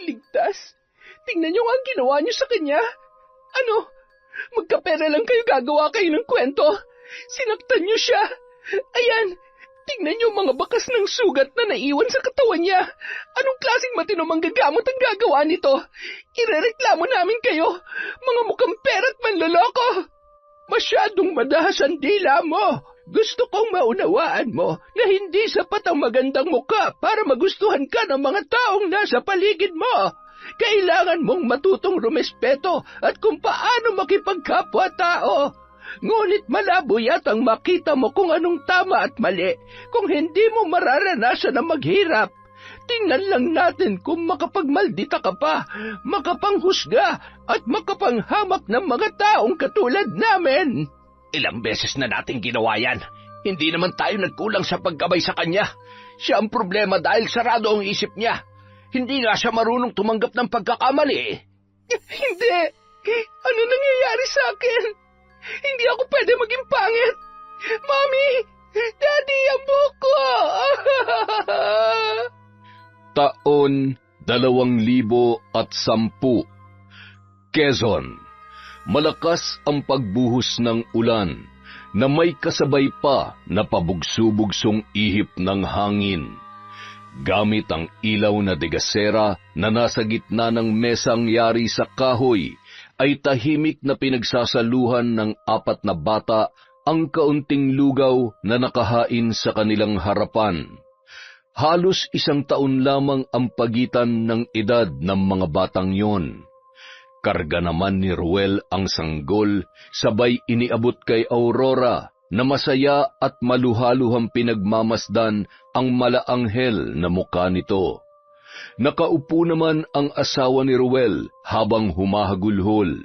Ligtas? Tingnan niyo ang ginawa niyo sa kanya. Ano? Magkapera lang kayo, gagawa kayo ng kwento. Sinaktan niyo siya. Ayan, tingnan niyo mga bakas ng sugat na naiwan sa katawan niya. Anong klaseng matino manggagamot ang gagawa nito? Irereklamo namin kayo, mga mukhang pera't manloloko. Masyadong madahas ang dila mo. Gusto kong maunawaan mo na hindi sapat ang magandang muka para magustuhan ka ng mga taong nasa paligid mo. Kailangan mong matutong rumespeto at kung paano makipagkapwa-tao. Ngunit malabo yatang makita mo kung anong tama at mali kung hindi mo mararanasan ang maghirap. Tingnan lang natin kung makapagmaldita ka pa, makapanghusga at makapanghamak ng mga taong katulad namin. Ilang beses na natin ginawa yan. Hindi naman tayo nagkulang sa paggabay sa kanya. Siya ang problema dahil sarado ang isip niya. Hindi nga siya marunong tumanggap ng pagkakamali. Hindi. Ano nangyayari sa akin? Hindi ako pwede maging pangit. Mommy! Daddy, ang buko! Taon 2010. Quezon. Malakas ang pagbuhos ng ulan na may kasabay pa na pabugso-bugsong ihip ng hangin. Gamit ang ilaw na degasera na nasa gitna ng mesang yari sa kahoy, ay tahimik na pinagsasaluhan ng 4 na bata ang kaunting lugaw na nakahain sa kanilang harapan. Halos 1 taon lamang ang pagitan ng edad ng mga batang yon. Karga naman ni Ruel ang sanggol, sabay iniabot kay Aurora na masaya at maluhaluhang pinagmamasdan ang malaanghel na mukha nito. Nakaupo naman ang asawa ni Ruel habang humahagulhol.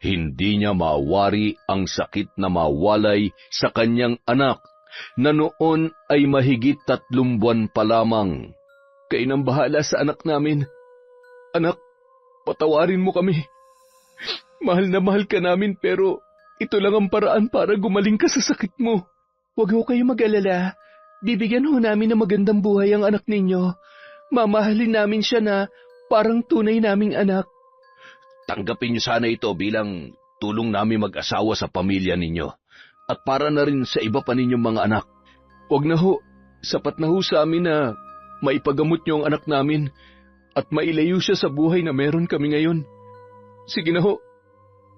Hindi niya mawari ang sakit na mawalay sa kanyang anak na noon ay mahigit 3 buwan pa lamang. Kayo nang bahala sa anak namin. Anak, patawarin mo kami. Mahal na mahal ka namin pero ito lang ang paraan para gumaling ka sa sakit mo. Huwag ho kayo mag-alala. Bibigyan ho namin ng magandang buhay ang anak ninyo. Mamahalin namin siya na parang tunay naming anak. Tanggapin niyo sana ito bilang tulong namin mag-asawa sa pamilya ninyo at para na rin sa iba pa ninyong mga anak. Huwag na ho. Sapat na ho sa amin na maipagamot niyo ang anak namin at mailayo siya sa buhay na meron kami ngayon. Sige na ho.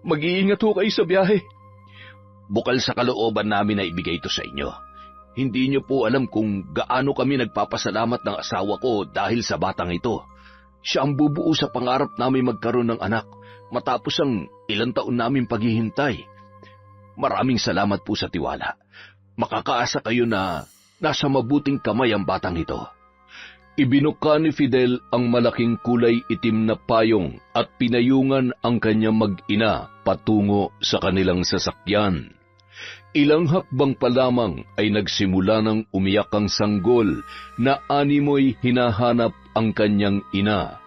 Mag-iingat ho kayo sa biyahe. Bukal sa kalooban namin na ibigay ito sa inyo. Hindi niyo po alam kung gaano kami nagpapasalamat ng asawa ko dahil sa batang ito. Siya ang bubuo sa pangarap namin magkaroon ng anak matapos ang ilang taon namin paghihintay. Maraming salamat po sa tiwala. Makakaasa kayo na nasa mabuting kamay ang batang ito. Ibinuka ni Fidel ang malaking kulay itim na payong at pinayungan ang kanyang mag-ina patungo sa kanilang sasakyan. Ilang hakbang pa lamang ay nagsimula ng umiyak ang sanggol na animoy hinahanap ang kanyang ina.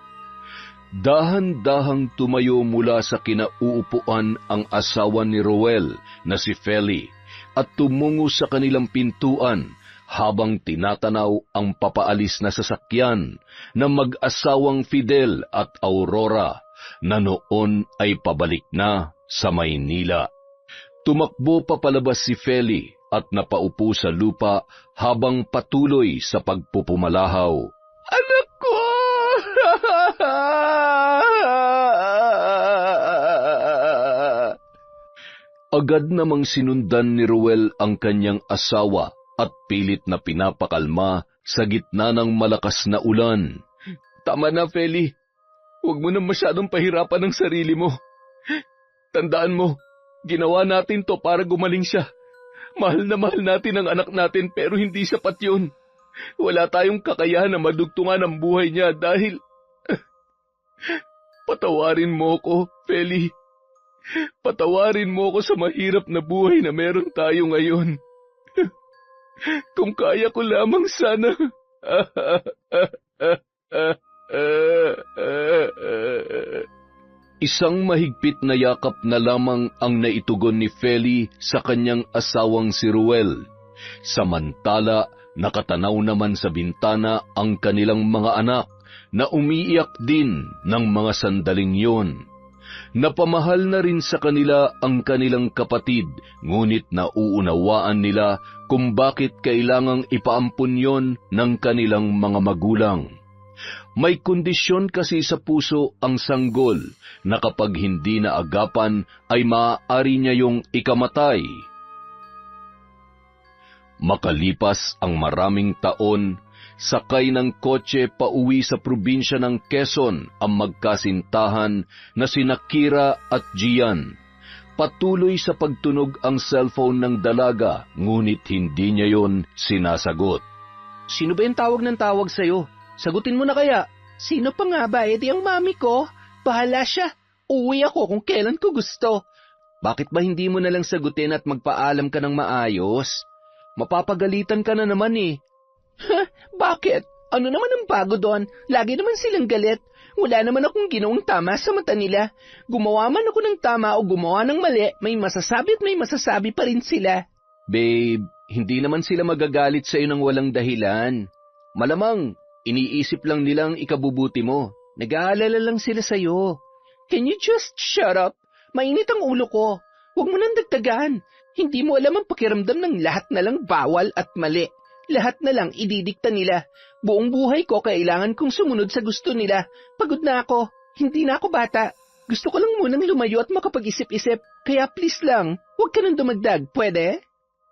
Dahan-dahang tumayo mula sa kinauupuan ang asawa ni Roel na si Feli at tumungo sa kanilang pintuan habang tinatanaw ang papaalis na sasakyan ng mag-asawang Fidel at Aurora na noon ay pabalik na sa Maynila. Tumakbo papalabas si Feli at napaupo sa lupa habang patuloy sa pagpupumalahaw. Anak ko! Agad namang sinundan ni Ruel ang kanyang asawa at pilit na pinapakalma sa gitna ng malakas na ulan. Tama na, Feli. Huwag mo na masyadong pahirapan ang sarili mo. Tandaan mo, ginawa natin to para gumaling siya. Mahal na mahal natin ang anak natin pero hindi sapat yun. Wala tayong kakayahan na madugtungan ang buhay niya dahil... Patawarin mo ko, Feli. Patawarin mo ko sa mahirap na buhay na meron tayo ngayon. Kung kaya ko lamang sana. Isang mahigpit na yakap na lamang ang naitugon ni Feli sa kanyang asawang si Ruel. Samantala, nakatanaw naman sa bintana ang kanilang mga anak na umiiyak din ng mga sandaling yon. Napamahal na rin sa kanila ang kanilang kapatid, ngunit nauunawaan nila kung bakit kailangang ipaampun yon ng kanilang mga magulang. May kondisyon kasi sa puso ang sanggol na kapag hindi naagapan ay maaari niya yung ikamatay. Makalipas ang maraming taon, sakay ng kotse pauwi sa probinsya ng Quezon ang magkasintahan na sina Kira at Gian. Patuloy sa pagtunog ang cellphone ng dalaga, ngunit hindi niya yon sinasagot. Sino ba yung tawag ng tawag sa'yo? Sagutin mo na kaya. Sino pa nga ba? Di ang mami ko. Bahala siya. Uwi ako kung kailan ko gusto. Bakit ba hindi mo na lang sagutin at magpaalam ka ng maayos? Mapapagalitan ka na naman eh. Bakit? Ano naman ang bago doon? Lagi naman silang galit. Wala naman akong ginawang tama sa mata nila. Gumawa man ako ng tama o gumawa ng mali, may masasabi at may masasabi pa rin sila. Babe, hindi naman sila magagalit sa iyo ng walang dahilan. Malamang, iniisip lang nilang ikabubuti mo. Nag-aalala lang sila sa iyo. Can you just shut up? Mainit ang ulo ko. Huwag mo nang dagdagan. Hindi mo alam ang pakiramdam ng lahat na lang bawal at mali. Lahat na lang ididikta nila. Buong buhay ko kailangan kong sumunod sa gusto nila. Pagod na ako. Hindi na ako bata. Gusto ko lang munang lumayo at makapag-isip-isip. Kaya please lang, huwag ka nang dumagdag. Pwede?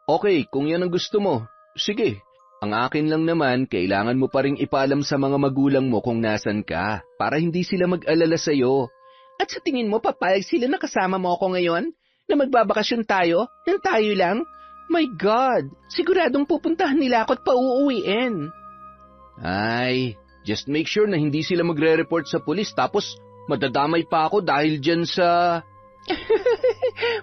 Okay, kung yan ang gusto mo. Sige. Ang akin lang naman, kailangan mo pa ring ipaalam sa mga magulang mo kung nasan ka para hindi sila mag-alala sa'yo. At sa tingin mo, papayag sila na kasama mo ako ngayon? Na magbabakasyon tayo? Nang tayo lang? My God! Siguradong pupuntahan nila ako at pauuwiin. Ay, just make sure na hindi sila magre-report sa pulis tapos madadamay pa ako dahil dyan sa...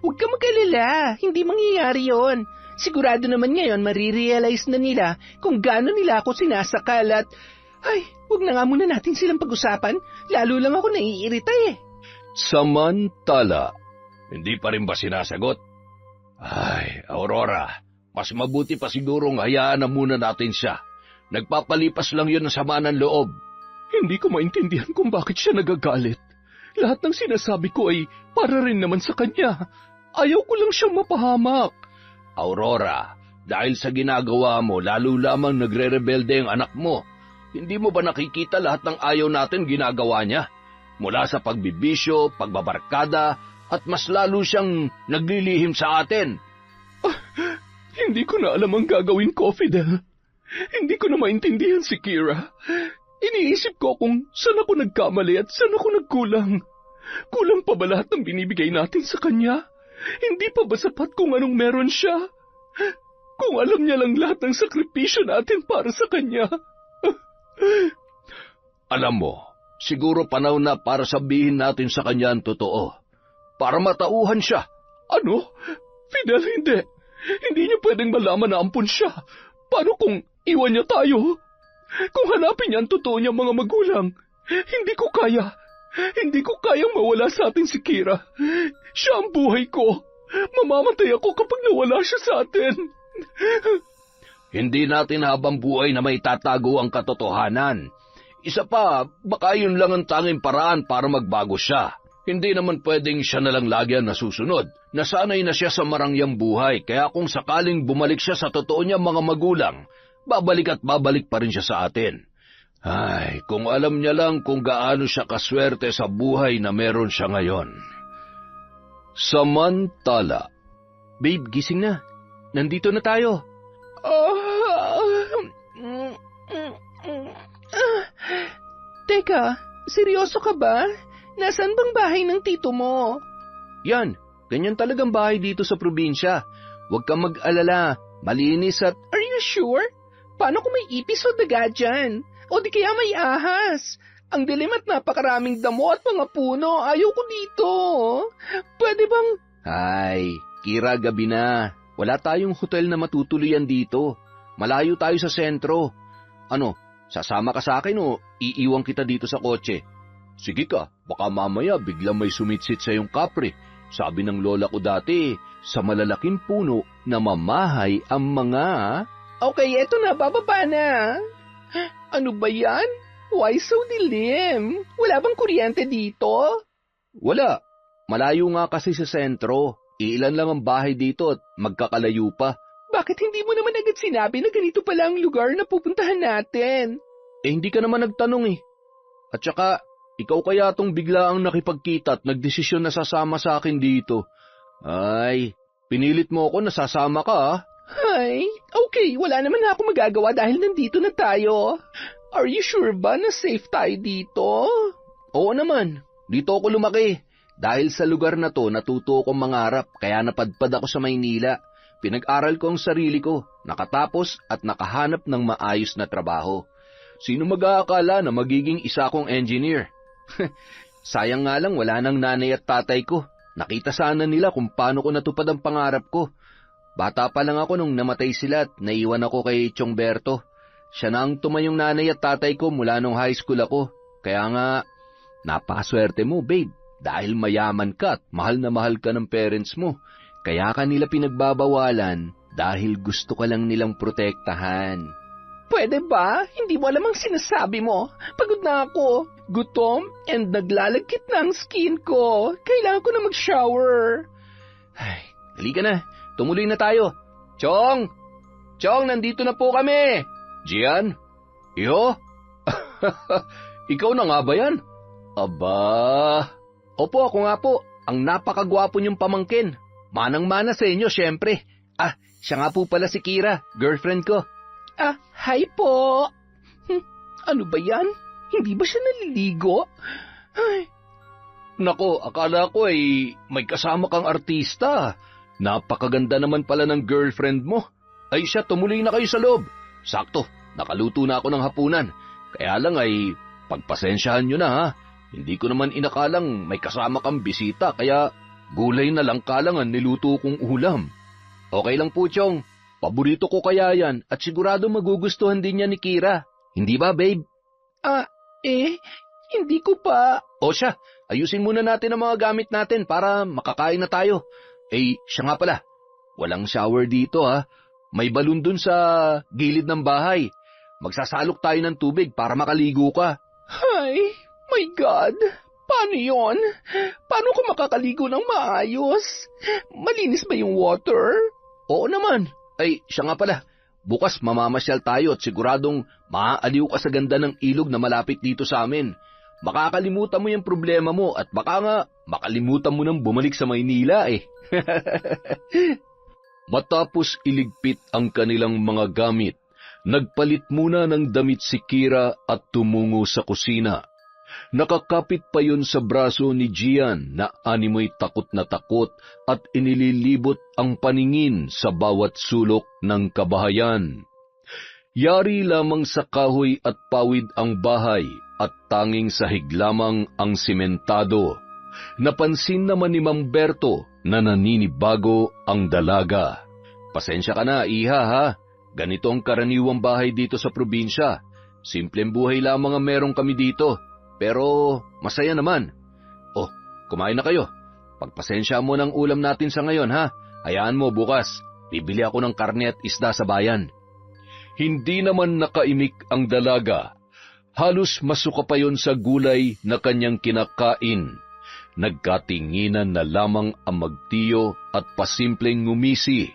Huwag ka mag-alala. Hindi mangyayari yon. Sigurado naman ngayon marirealize na nila kung gaano nila ako sinasakal at... Ay, huwag na nga muna natin silang pag-usapan. Lalo lang ako naiirita eh. Samantala, hindi pa rin ba sinasagot? Ay, Aurora, mas mabuti pa sigurong hayaan na muna natin siya. Nagpapalipas lang yun ng sama ng loob. Hindi ko maintindihan kung bakit siya nagagalit. Lahat ng sinasabi ko ay para rin naman sa kanya. Ayaw ko lang siyang mapahamak. Aurora, dahil sa ginagawa mo, lalo lamang nagre-rebelde ang anak mo. Hindi mo ba nakikita lahat ng ayaw natin ginagawa niya? Mula sa pagbibisyo, pagbabarkada, at mas lalo siyang naglilihim sa atin. Hindi ko na alam ang gagawin ko, Fidel. Hindi ko na maintindihan si Kira. Iniisip ko kung saan ako nagkamali at saan ako nagkulang. Kulang pa ba lahat ng binibigay natin sa kanya? Hindi pa ba sapat kung anong meron siya? Kung alam niya lang lahat ng sakripisyo natin para sa kanya. Alam mo, siguro panahon na para sabihin natin sa kanya ang totoo. Para matauhan siya. Ano? Fidel, hindi. Hindi niya pwedeng malaman na ampun siya. Paano kung iwan niya tayo? Kung hanapin niya ang totoo niyang mga magulang, hindi ko kaya. Hindi ko kayang mawala sa atin si Kira. Siya ang buhay ko. Mamamatay ako kapag nawala siya sa atin. Hindi natin habang buhay na may tatago ang katotohanan. Isa pa, baka yun lang ang tanging paraan para magbago siya. Hindi naman pwedeng siya na lang lagi ang nasusunod. Nasanay na siya sa marangyang buhay, kaya kung sakaling bumalik siya sa totoo niyang mga magulang, babalik at babalik pa rin siya sa atin. Ay, kung alam niya lang kung gaano siya kaswerte sa buhay na meron siya ngayon. Samantala, babe, gising na. Nandito na tayo. Teka, seryoso ka ba? Nasaan bang bahay ng tito mo? Yan, ganyan talagang bahay dito sa probinsya. Huwag kang mag-alala, malinis at... Are you sure? Paano kung may ipis o daga dyan? O di kaya may ahas? Ang dilim at napakaraming damo at mga puno. Ayaw ko dito. Pwede bang... Ay, Kira, gabi na. Wala tayong hotel na matutuluyan dito. Malayo tayo sa sentro. Ano, sasama ka sa akin o iiwan kita dito sa kotse? Sige ka, baka mamaya biglang may sumitsit sa iyong kapre. Sabi ng lola ko dati, sa malalaking puno na mamahay ang mga... Okay, eto na, bababa na. Ano ba yan? Why so dilim? Wala bang kuryente dito? Wala. Malayo nga kasi sa sentro. Iilan lang ang bahay dito at magkakalayo pa. Bakit hindi mo naman agad sinabi na ganito pala ang lugar na pupuntahan natin? Hindi ka naman nagtanong eh. At saka, ikaw kaya tong bigla ang nakipagkita at nagdesisyon na sasama sa akin dito. Ay, pinilit mo ako na sasama ka ah. Ay, okay, wala naman na ako magagawa dahil nandito na tayo. Are you sure ba na safe tayo dito? Oo naman, dito ako lumaki. Dahil sa lugar na to, natuto akong mangarap, kaya napadpad ako sa Maynila. Pinag-aral ko ang sarili ko, nakatapos at nakahanap ng maayos na trabaho. Sino mag-aakala na magiging isa akong engineer? Sayang nga lang wala nang nanay at tatay ko. Nakita sana nila kung paano ko natupad ang pangarap ko. Bata pa lang ako nung namatay sila at naiwan ako kay Chongberto. Siya na ang tumayong nanay at tatay ko mula nung high school ako. Kaya nga, napakaswerte mo, babe. Dahil mayaman ka at mahal na mahal ka ng parents mo. Kaya ka nila pinagbabawalan dahil gusto ka lang nilang protektahan. Pwede ba? Hindi mo alam ang sinasabi mo. Pagod na ako. Gutom and naglalagkit na ang skin ko. Kailangan ko na mag-shower. Ay, halika na. Tumuloy na tayo. Chong! Chong, nandito na po kami. Gian? Iho? Ikaw na nga ba yan? Aba... Opo, ako nga po. Ang napakagwapo niyong pamangkin. Manang-mana sa inyo, syempre. Ah, siya nga po pala si Kira, girlfriend ko. Ah, hi po. Ano ba yan? Hindi ba siya naliligo? Ay. Nako, akala ko ay may kasama kang artista. Napakaganda naman pala ng girlfriend mo. Ay siya, tumuloy na kayo sa loob. Sakto, nakaluto na ako ng hapunan. Kaya lang ay pagpasensyahan nyo na ha. Hindi ko naman inakalang may kasama kang bisita, kaya gulay na lang kalangan niluto kong ulam. Okay lang po, Chong. Paborito ko kaya yan at sigurado magugustuhan din niya ni Kira. Hindi ba, babe? Hindi ko pa. O siya, ayusin muna natin ang mga gamit natin para makakain na tayo. Siya nga pala, walang shower dito ha. May balon dun sa gilid ng bahay. Magsasalok tayo ng tubig para makaligo ka. Ay, my God! Paano yon? Paano ko makakaligo ng maayos? Malinis ba yung water? Oo naman. Siya nga pala. Bukas mamamasyal tayo at siguradong maaaliw ka sa ganda ng ilog na malapit dito sa amin. Makakalimutan mo yung problema mo at baka nga makalimutan mo nang bumalik sa Maynila eh. Matapos iligpit ang kanilang mga gamit, nagpalit muna ng damit si Kira at tumungo sa kusina. Nakakapit pa yun sa braso ni Gian na animoy takot na takot at inililibot ang paningin sa bawat sulok ng kabahayan. Yari lamang sa kahoy at pawid ang bahay at tanging sahig lamang ang simentado. Napansin naman ni Mamberto na naninibago ang dalaga. Pasensya ka na, iha ha. Ganito ang karaniwang bahay dito sa probinsya. Simpleng buhay lamang ang meron kami dito. Pero masaya naman. Oh, kumain na kayo. Pagpasensya mo ng ulam natin sa ngayon ha. Hayaan mo bukas. Bibili ako ng karne at isda sa bayan. Hindi naman nakaimik ang dalaga. Halos masuka pa yon sa gulay na kanyang kinakain. Nagkatinginan na lamang ang magtiyo at pasimpleng ngumisi.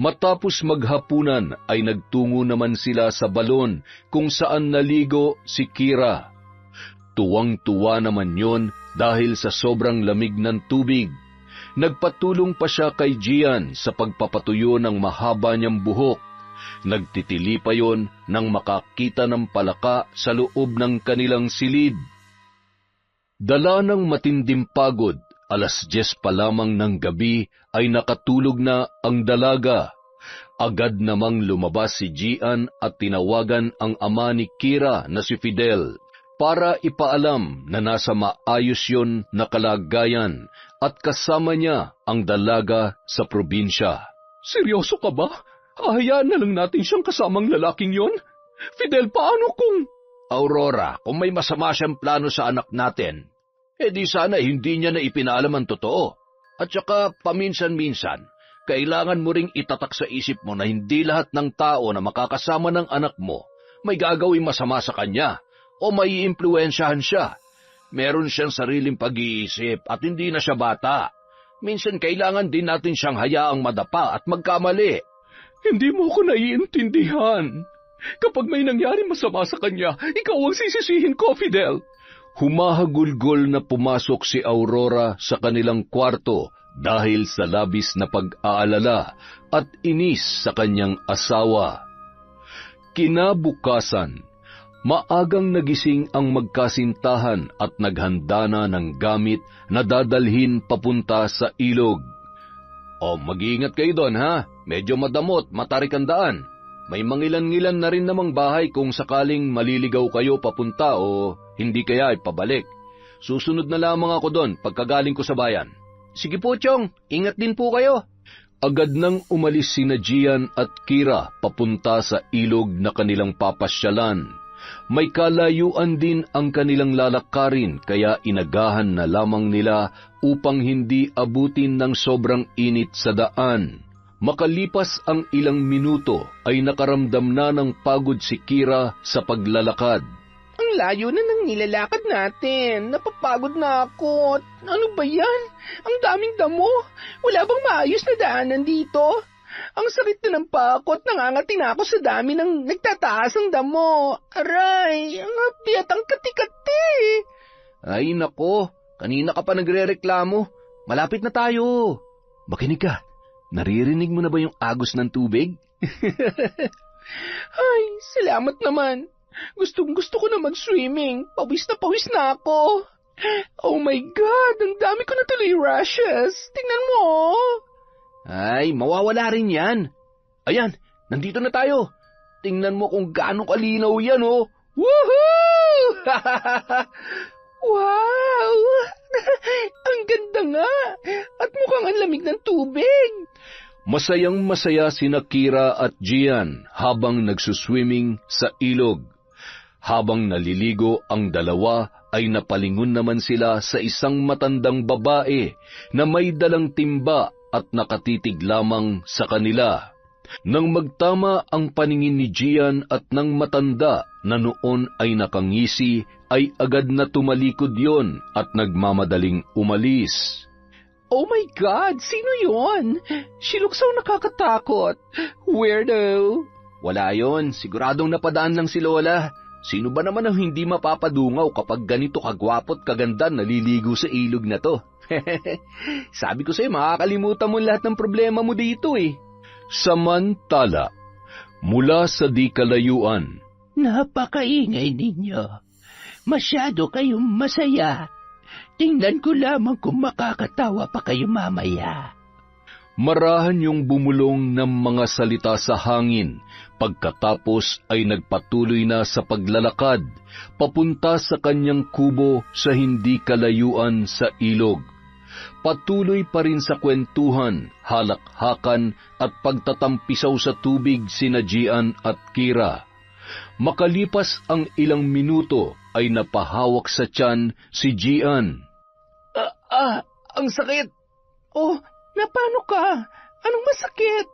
Matapos maghapunan ay nagtungo naman sila sa balon kung saan naligo si Kira. Tuwang-tuwa naman yon dahil sa sobrang lamig ng tubig. Nagpatulong pa siya kay Gian sa pagpapatuyo ng mahaba niyang buhok. Nagtitili pa yon nang makakita ng palaka sa loob ng kanilang silid. Dala ng matinding pagod, 10:00 pa lamang ng gabi ay nakatulog na ang dalaga. Agad namang lumabas si Gian at tinawagan ang ama ni Kira na si Fidel para ipaalam na nasa maayos yon na kalagayan at kasama niya ang dalaga sa probinsya. Seryoso ka ba? Hahayaan na lang natin siyang kasamang lalaking yon? Fidel, paano kung... Aurora, kung may masama siyang plano sa anak natin, di sana hindi niya na ipinaalam ang totoo. At saka paminsan-minsan, kailangan mo ring itatak sa isip mo na hindi lahat ng tao na makakasama ng anak mo may gagawing masama sa kanya. o maiimpluwensyahan siya. Meron siyang sariling pag-iisip at hindi na siya bata. Minsan kailangan din natin siyang hayaang madapa at magkamali. Hindi mo ko naiintindihan. Kapag may nangyari masama sa kanya, ikaw ang sisisihin ko, Fidel. Humahagulgol na pumasok si Aurora sa kanilang kwarto dahil sa labis na pag-aalala at inis sa kanyang asawa. Kinabukasan, maagang nagising ang magkasintahan at naghanda na ng gamit na dadalhin papunta sa ilog. O mag-iingat kayo doon ha, medyo madamot, matarik ang daan. May mangilan-ngilan na rin namang bahay kung sakaling maliligaw kayo papunta o hindi kaya ay pabalik. Susunod na lamang ako doon pagkagaling ko sa bayan. Sige po, Chong. Ingat din po kayo. Agad nang umalis sina Gian at Kira papunta sa ilog na kanilang papasyalan. May kalayuan din ang kanilang lalakarin kaya inagahan na lamang nila upang hindi abutin ng sobrang init sa daan. Makalipas ang ilang minuto ay nakaramdam na ng pagod si Kira sa paglalakad. Ang layo na ng nilalakad natin. Napapagod na ako. Ano ba yan? Ang daming damo. Wala bang maayos na daanan dito? Ang sakit na ng pakot. Nangangati na ako sa dami ng nagtataas ang damo. Aray, ang hapdi at ang kati-kati. Ay nako, kanina ka pa nagrereklamo. Malapit na tayo. Makinig ka. Naririnig mo na ba yung agos ng tubig? Ay, salamat naman. Gustong-gusto ko na mag-swimming. Pawis na ako. Oh my God, ang dami ko na tuloy rashes. Tingnan mo. Ay, mawawala rin yan. Ayan, nandito na tayo. Tingnan mo kung gaano kalinaw yan, oh. Woohoo! Wow! Ang ganda nga. At mukhang ang lamig ng tubig. Masayang-masaya sina Kira at Gian habang nagsuswimming sa ilog. Habang naliligo ang dalawa ay napalingon naman sila sa isang matandang babae na may dalang timba at nakatitig lamang sa kanila. Nang magtama ang paningin ni Gian at ng matanda na noon ay nakangisi, ay agad na tumalikod yon at nagmamadaling umalis. Oh my God! Sino yon? She looks so nakakatakot. Weirdo. Wala yon. Siguradong napadaan lang si Lola. Sino ba naman ang hindi mapapadungaw kapag ganito kagwapo't kaganda naliligo sa ilog na to? Sabi ko sa'yo, makakalimutan mo lahat ng problema mo dito eh. Samantala, mula sa di kalayuan, napakaingay ninyo. Masyado kayong masaya. Tingnan ko lamang kung makakatawa pa kayo mamaya. Marahan yung bumulong ng mga salita sa hangin, pagkatapos ay nagpatuloy na sa paglalakad, papunta sa kanyang kubo sa hindi kalayuan sa ilog. Patuloy pa rin sa kwentuhan, halakhakan at pagtatampisaw sa tubig sina Gian at Kira. Makalipas ang ilang minuto ay napahawak sa tiyan si Gian. Ang sakit. Oh, napano ka? Anong masakit?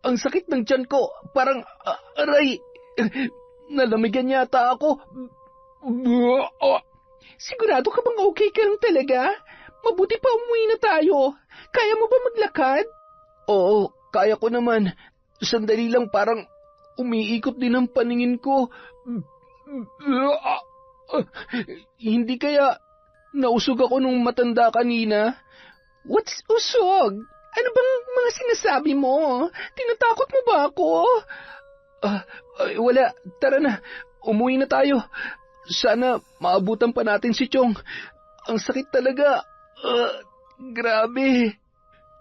Ang sakit ng tiyan ko. Parang, aray. Nalamigan yata ako. Sigurado ka bang okay ka lang talaga? Mabuti pa umuwi na tayo. Kaya mo ba maglakad? Oo, kaya ko naman. Sandali lang parang umiikot din ang paningin ko. Hindi kaya nausog ako nung matanda kanina? What's usog? Ano bang mga sinasabi mo? Tinatakot mo ba ako? Wala. Tara na. Umuwi na tayo. Sana maabutan pa natin si Chong. Ang sakit talaga. Grabe.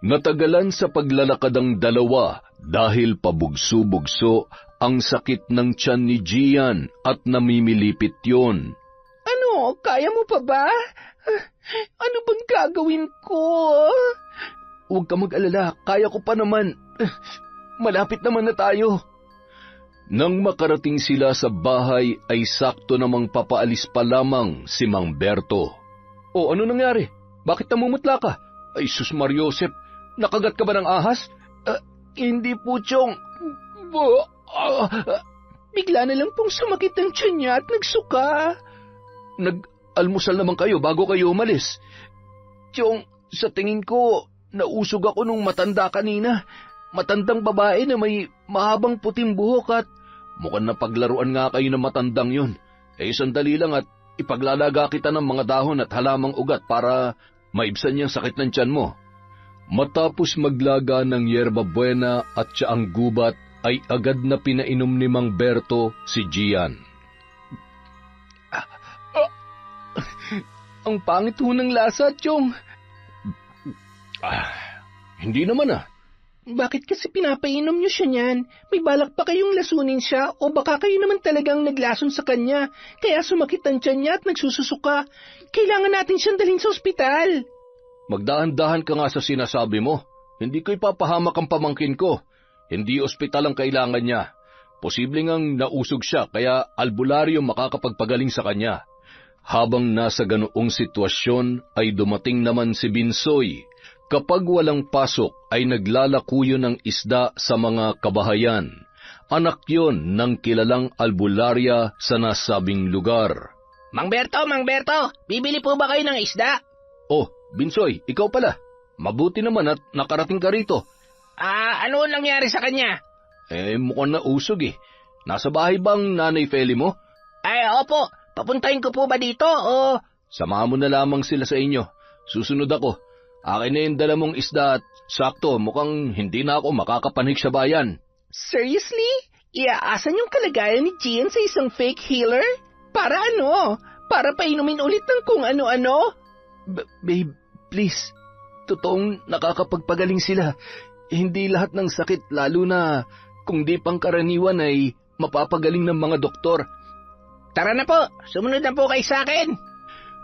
Natagalan sa paglalakad ang dalawa dahil pabugso-bugso ang sakit ng tiyan ni Gian at namimilipit yon. Ano? Kaya mo pa ba? Ano bang gagawin ko? Huwag ka mag-alala, kaya ko pa naman. Malapit naman na tayo. Nang makarating sila sa bahay ay sakto namang papaalis pa lamang si Mang Berto. O ano nangyari? Bakit namumutla ka? Ay sus Mariosep, nakagat ka ba ng ahas? Hindi po, Chong. Bigla na lang pong sumakit ang tiyan niya at nagsuka. Nag-almusal naman kayo bago kayo umalis. Tiyong, sa tingin ko, nausog ako nung matanda kanina. Matandang babae na may mahabang puting buhok at mukhang napaglaruan nga kayo ng matandang yun. Sandali lang at ipaglalaga kita ng mga dahon at halamang ugat para maibsan niyang sakit ng tiyan mo. Matapos maglaga ng yerba buena at siyaang gubat, ay agad na pinainom ni Mang Berto si Gian. Ang pangit ho ng lasa, Chong. Hindi naman Bakit kasi pinapainom niyo siya niyan? May balak pa kayong lasunin siya o baka kayo naman talagang naglason sa kanya kaya sumakit ang tiyan niya at nagsususuka. Kailangan natin siyang dalhin sa ospital. Magdahan-dahan ka nga sa sinasabi mo. Hindi ko ipapahamak ang pamangkin ko. Hindi ospital ang kailangan niya. Posibleng ang nausog siya kaya albularyo makakapagpagaling sa kanya. Habang nasa ganoong sitwasyon ay dumating naman si Binsoy. Kapag walang pasok ay naglalakuyo ng isda sa mga kabahayan. Anak yon ng kilalang albularya sa nasabing lugar. Mang Berto, bibili po ba kayo ng isda? Oh, Binsoy, ikaw pala. Mabuti naman at nakarating ka rito. Ano nangyari sa kanya? Mukhang nausog Nasa bahay bang Nanay Feli mo? Opo. Papuntahin ko po ba dito o... Samahan mo na lamang sila sa inyo. Susunod ako. Akin na yung dala mong isda at sakto mukhang hindi na ako makakapanhik sa bayan. Seriously? Iaasan yung kalagayan ni Gian sa isang fake healer? Para ano? Para painumin ulit ng kung ano-ano? Babe, please. Totoong nakakapagpagaling sila. Hindi lahat ng sakit, lalo na kung di pangkaraniwan ay mapapagaling ng mga doktor. Tara na po, sumunod na po kayo sa akin.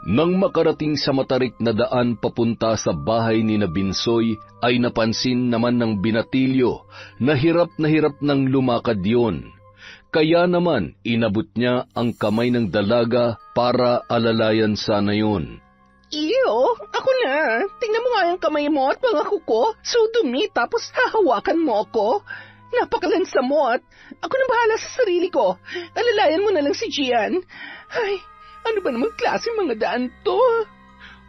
Nang makarating sa matarik na daan papunta sa bahay ni Binsoy, ay napansin naman ng binatilyo na hirap ng lumakad yon. Kaya naman inabot niya ang kamay ng dalaga para alalayan sana yun. Iyo, ako na. Tingnan mo nga yung kamay mo at mga kuko. So dumi, tapos hahawakan mo ako. Napakalansa mo at ako na bahala sa sarili ko. Alalayan mo na lang si Gian. Ay, ano ba namang klase mga daan to?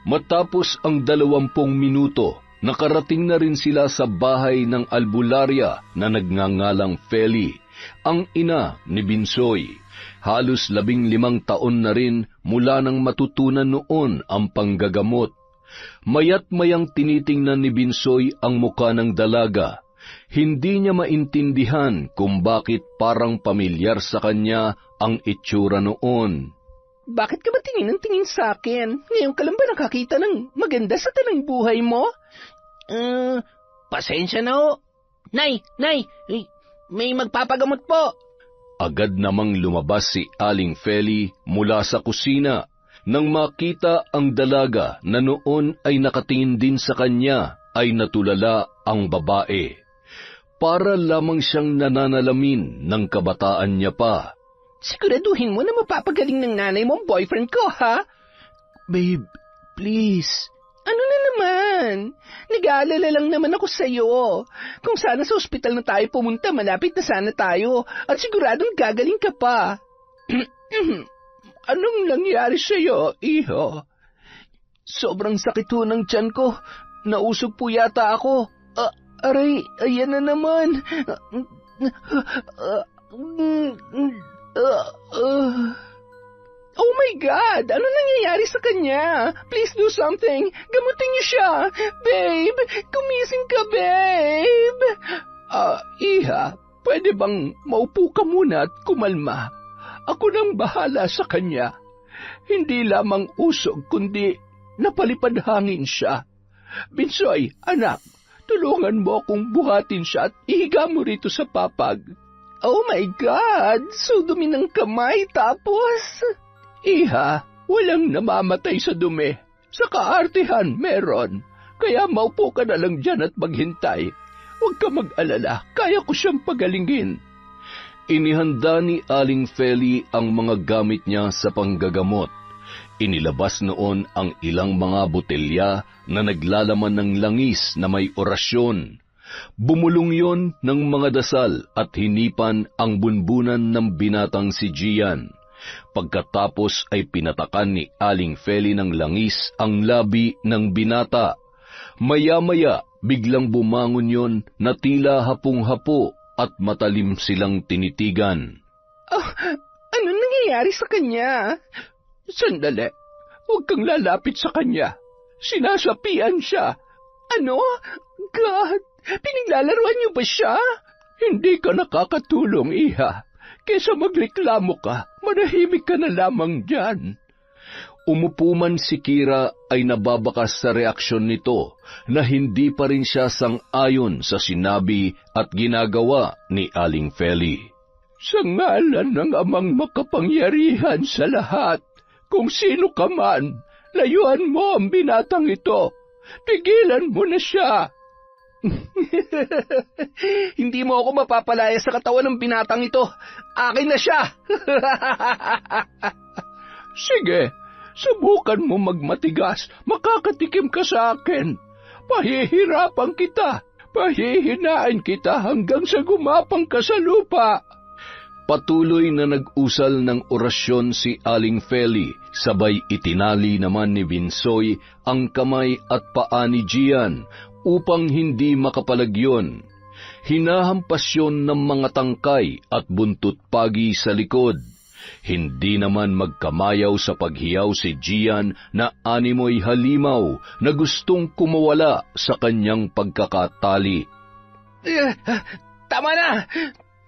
Matapos ang 20 minuto, nakarating na rin sila sa bahay ng albularya na nagngangalang Feli, ang ina ni Binsoy. Halos 15 taon na rin mula nang matutunan noon ang panggagamot. Mayat mayang tinitingnan ni Binsoy ang muka ng dalaga. Hindi niya maintindihan kung bakit parang pamilyar sa kanya ang itsura noon. Bakit ka ba tingin ng tingin sa akin? Ngayon ka lang ba nakakita ng maganda sa tanang buhay mo? Pasensya na ho. Nay, may magpapagamot po. Agad namang lumabas si Aling Feli mula sa kusina nang makita ang dalaga na noon ay nakatingin din sa kanya ay natulala ang babae. Para lamang siyang nananalamin ng kabataan niya pa. Siguraduhin mo na mapapagaling ng nanay mo ang boyfriend ko, ha? Babe, please. Ano na naman? Nag-aalala lang naman ako sa'yo. Kung sana sa ospital na tayo pumunta, malapit na sana tayo. At siguradong gagaling ka pa. Anong nangyari sa'yo, iho? Sobrang sakit ho ng tiyan ko. Nausog po yata ako. Aray, ayan na naman. Oh my God! Ano nangyayari sa kanya? Please do something! Gamutin niyo siya! Babe! Gumising ka, babe! Iha, pwede bang maupo ka muna at kumalma? Ako nang bahala sa kanya. Hindi lamang usog, kundi napalipad hangin siya. Binsoy, anak, tulungan mo akong buhatin siya at ihiga mo rito sa papag. Oh my God! So dumi ng kamay tapos... Iha, walang namamatay sa dumi. Sa kaartehan meron. Kaya maupo ka na lang dyan at maghintay. Huwag ka mag-alala, kaya ko siyang pagalingin. Inihanda ni Aling Feli ang mga gamit niya sa panggagamot. Inilabas noon ang ilang mga botelya na naglalaman ng langis na may orasyon. Bumulong yon ng mga dasal at hinipan ang bunbunan ng binatang si Gian. Pagkatapos ay pinatakan ni Aling Feli ng langis ang labi ng binata. Maya-maya, biglang bumangon yon na tila hapong-hapo at matalim silang tinitigan. Ano nangyayari sa kanya? Sandali, huwag kang lalapit sa kanya. Sinasapian siya. Ano? God, pinaglalaruan niyo ba siya? Hindi ka nakakatulong, Iha. Kesa magreklamo ka, manahimik ka na lamang dyan. Umupo man si Kira ay nababakas sa reaksyon nito na hindi pa rin siya sang-ayon sa sinabi at ginagawa ni Aling Feli. Sa ngalan ng Amang makapangyarihan sa lahat, kung sino ka man, layuan mo ang binatang ito. Tigilan mo na siya. Hindi mo ako mapapalaya sa katawan ng binatang ito. Akin na siya. Sige, subukan mo magmatigas. Makakatikim ka sa akin. Pahihirapan kita. Pahihinain kita hanggang sa gumapang ka sa lupa. Patuloy na nag-usal ng orasyon si Aling Feli, sabay itinali naman ni Binsoy ang kamay at paa ni Gian upang hindi makapalagyon. Hinahampas yon ng mga tangkay at buntot pagi sa likod. Hindi naman magkamayaw sa paghiyaw si Gian na animoy halimaw na gustong kumawala sa kanyang pagkakatali. Tama na!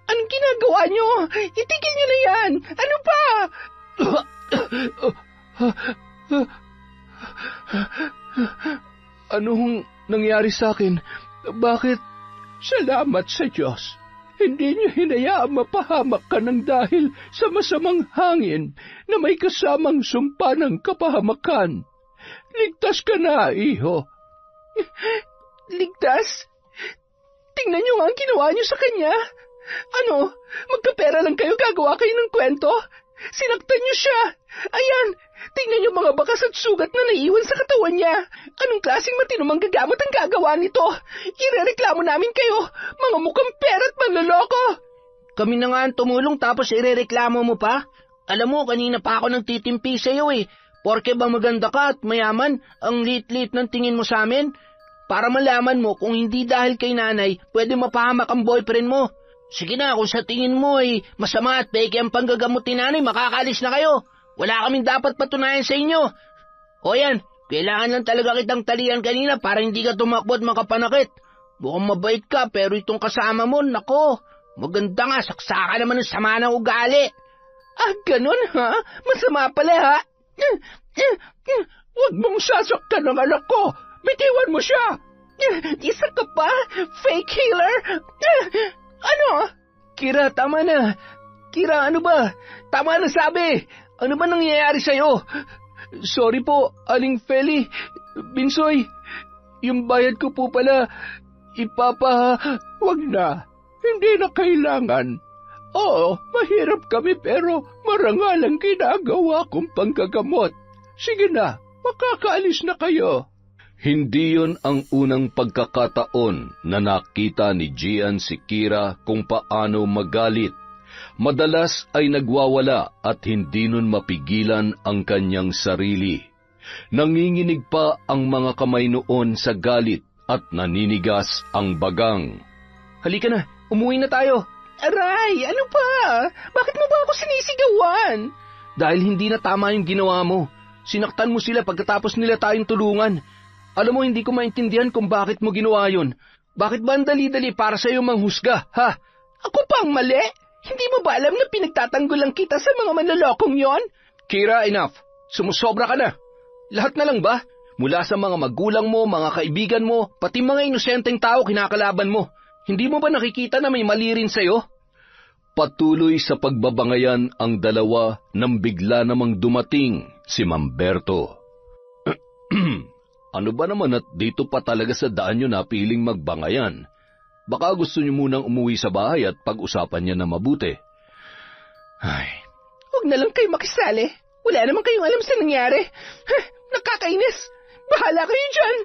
Anong ginagawa niyo? Itigil niyo na yan! Ano pa? Anong nangyari sa akin? Bakit? Salamat sa Diyos. Hindi niyo hinayaang mapahamak ka ng dahil sa masamang hangin na may kasamang sumpa ng kapahamakan. Ligtas ka na, iho. Ligtas? Tingnan niyo nga ang ginawa niyo sa kanya. Ano? Magkapera lang kayo, gagawa kayo ng kwento? Sinaktan niyo siya. Ayan, tingnan niyo mga bakas at sugat na naiiwan sa katawan niya. Anong klaseng matinumang gagamot ang gagawa nito? Irereklamo namin kayo, mga mukhang pera at manloloko. Kami na nga ang tumulong tapos irereklamo mo pa? Alam mo, kanina pa ako nagtitimpi sa iyo eh. Porke ba maganda ka at mayaman, ang lit-lit ng tingin mo sa amin? Para malaman mo kung hindi dahil kay nanay, pwede mapahamak ang boyfriend mo. Sige na, kung sa tingin mo ay masama at peke ang panggagamot ni nanay, makakalis na kayo. Wala kaming dapat patunayan sa inyo. O yan, kailangan lang talaga kitang talian kanina para hindi ka tumakbo at makapanakit. Mukhang mabait ka, pero itong kasama mo, nako, maganda nga, saksaka naman ng sama ng ugali. Ah, ganun ha? Masama pala ha? Huwag mong sasaktan ng anak ko. Bitiwan mo siya. Isa ka pa? Fake healer? Ano? Kira, tama na. Kira, ano ba? Tama na sabi. Ano ba nangyayari sa'yo? Sorry po, Aling Feli. Binsoy, yung bayad ko po pala, wag na. Hindi na kailangan. Oo, mahirap kami pero marangal ang ginagawa kong panggagamot. Sige na, makakaalis na kayo. Hindi yon ang unang pagkakataon na nakita ni Gian si Kira kung paano magalit. Madalas ay nagwawala at hindi nun mapigilan ang kanyang sarili. Nanginginig pa ang mga kamay noon sa galit at naninigas ang bagang. Halika na, umuwi na tayo. Aray, ano pa? Bakit mo ba ako sinisigawan? Dahil hindi na tama yung ginawa mo. Sinaktan mo sila pagkatapos nila tayong tulungan. Alam mo, hindi ko maintindihan kung bakit mo ginawa yun. Bakit ba ang dali-dali para sa'yo manghusga, ha? Ako pa ang mali? Hindi mo ba alam na pinagtatanggol lang kita sa mga manlolokong yon? Kira, enough. Sumusobra ka na. Lahat na lang ba? Mula sa mga magulang mo, mga kaibigan mo, pati mga inosenteng tao kinakalaban mo. Hindi mo ba nakikita na may mali rin sa'yo? Patuloy sa pagbabangayan ang dalawa nang bigla namang dumating si Mamberto. Ano ba naman at dito pa talaga sa daan nyo napiling magbangayan? Baka gusto nyo munang umuwi sa bahay at pag-usapan niya na mabuti. Ay. Huwag na lang kayo makisali. Wala naman kayong alam sa nangyari. Nakakainis. Bahala kayo dyan.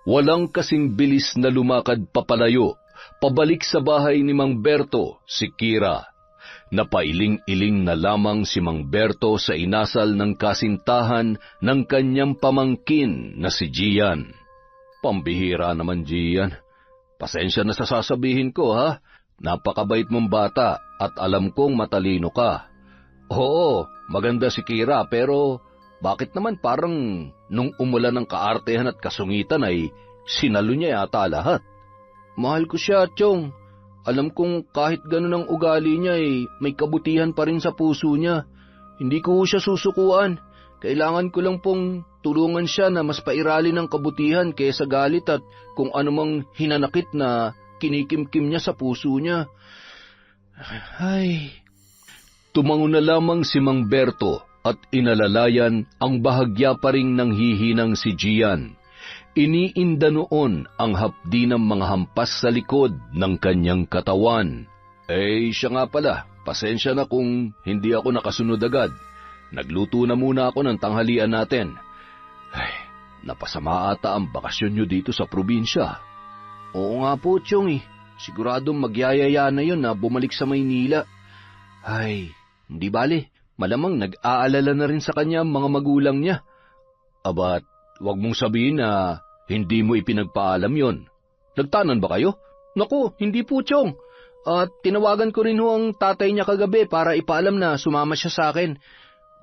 Walang kasing bilis na lumakad papalayo, pabalik sa bahay ni Mang Berto, si Kira. Napailing-iling na lamang si Mang Berto sa inasal ng kasintahan ng kanyang pamangkin na si Gian. Pambihira naman, Gian. Pasensya na sa sasabihin ko, ha? Napakabait mong bata at alam kong matalino ka. Oo, maganda si Kira, pero bakit naman parang nung umulan ng kaartehan at kasungitan ay sinalo niya yata lahat? Mahal ko siya, Chong. Alam kong kahit ganun ang ugali niya ay may kabutihan pa rin sa puso niya. Hindi ko siya susukuan. Kailangan ko lang pong tulungan siya na mas pairalin ang kabutihan kaysa galit at kung anumang hinanakit na kinikimkim niya sa puso niya. Ay. Tumango na lamang si Mang Berto at inalalayan ang bahagya pa ring nanghihinang si Gian. Iniinda noon ang hapdi ng mga hampas sa likod ng kanyang katawan. Siya nga pala, pasensya na kung hindi ako nakasunod agad. Nagluto na muna ako ng tanghalian natin. Napasama ata ang bakasyon nyo dito sa probinsya. Oo nga po, Chong eh. Siguradong magyayaya na yun na bumalik sa Maynila. Hindi bale. Malamang nag-aalala na rin sa kanya mga magulang niya. Abat, wag mong sabihin na hindi mo ipinagpaalam yon. Nagtanan ba kayo? Naku, hindi po, Chong. At tinawagan ko rin ho ang tatay niya kagabi para ipaalam na sumama siya sa akin.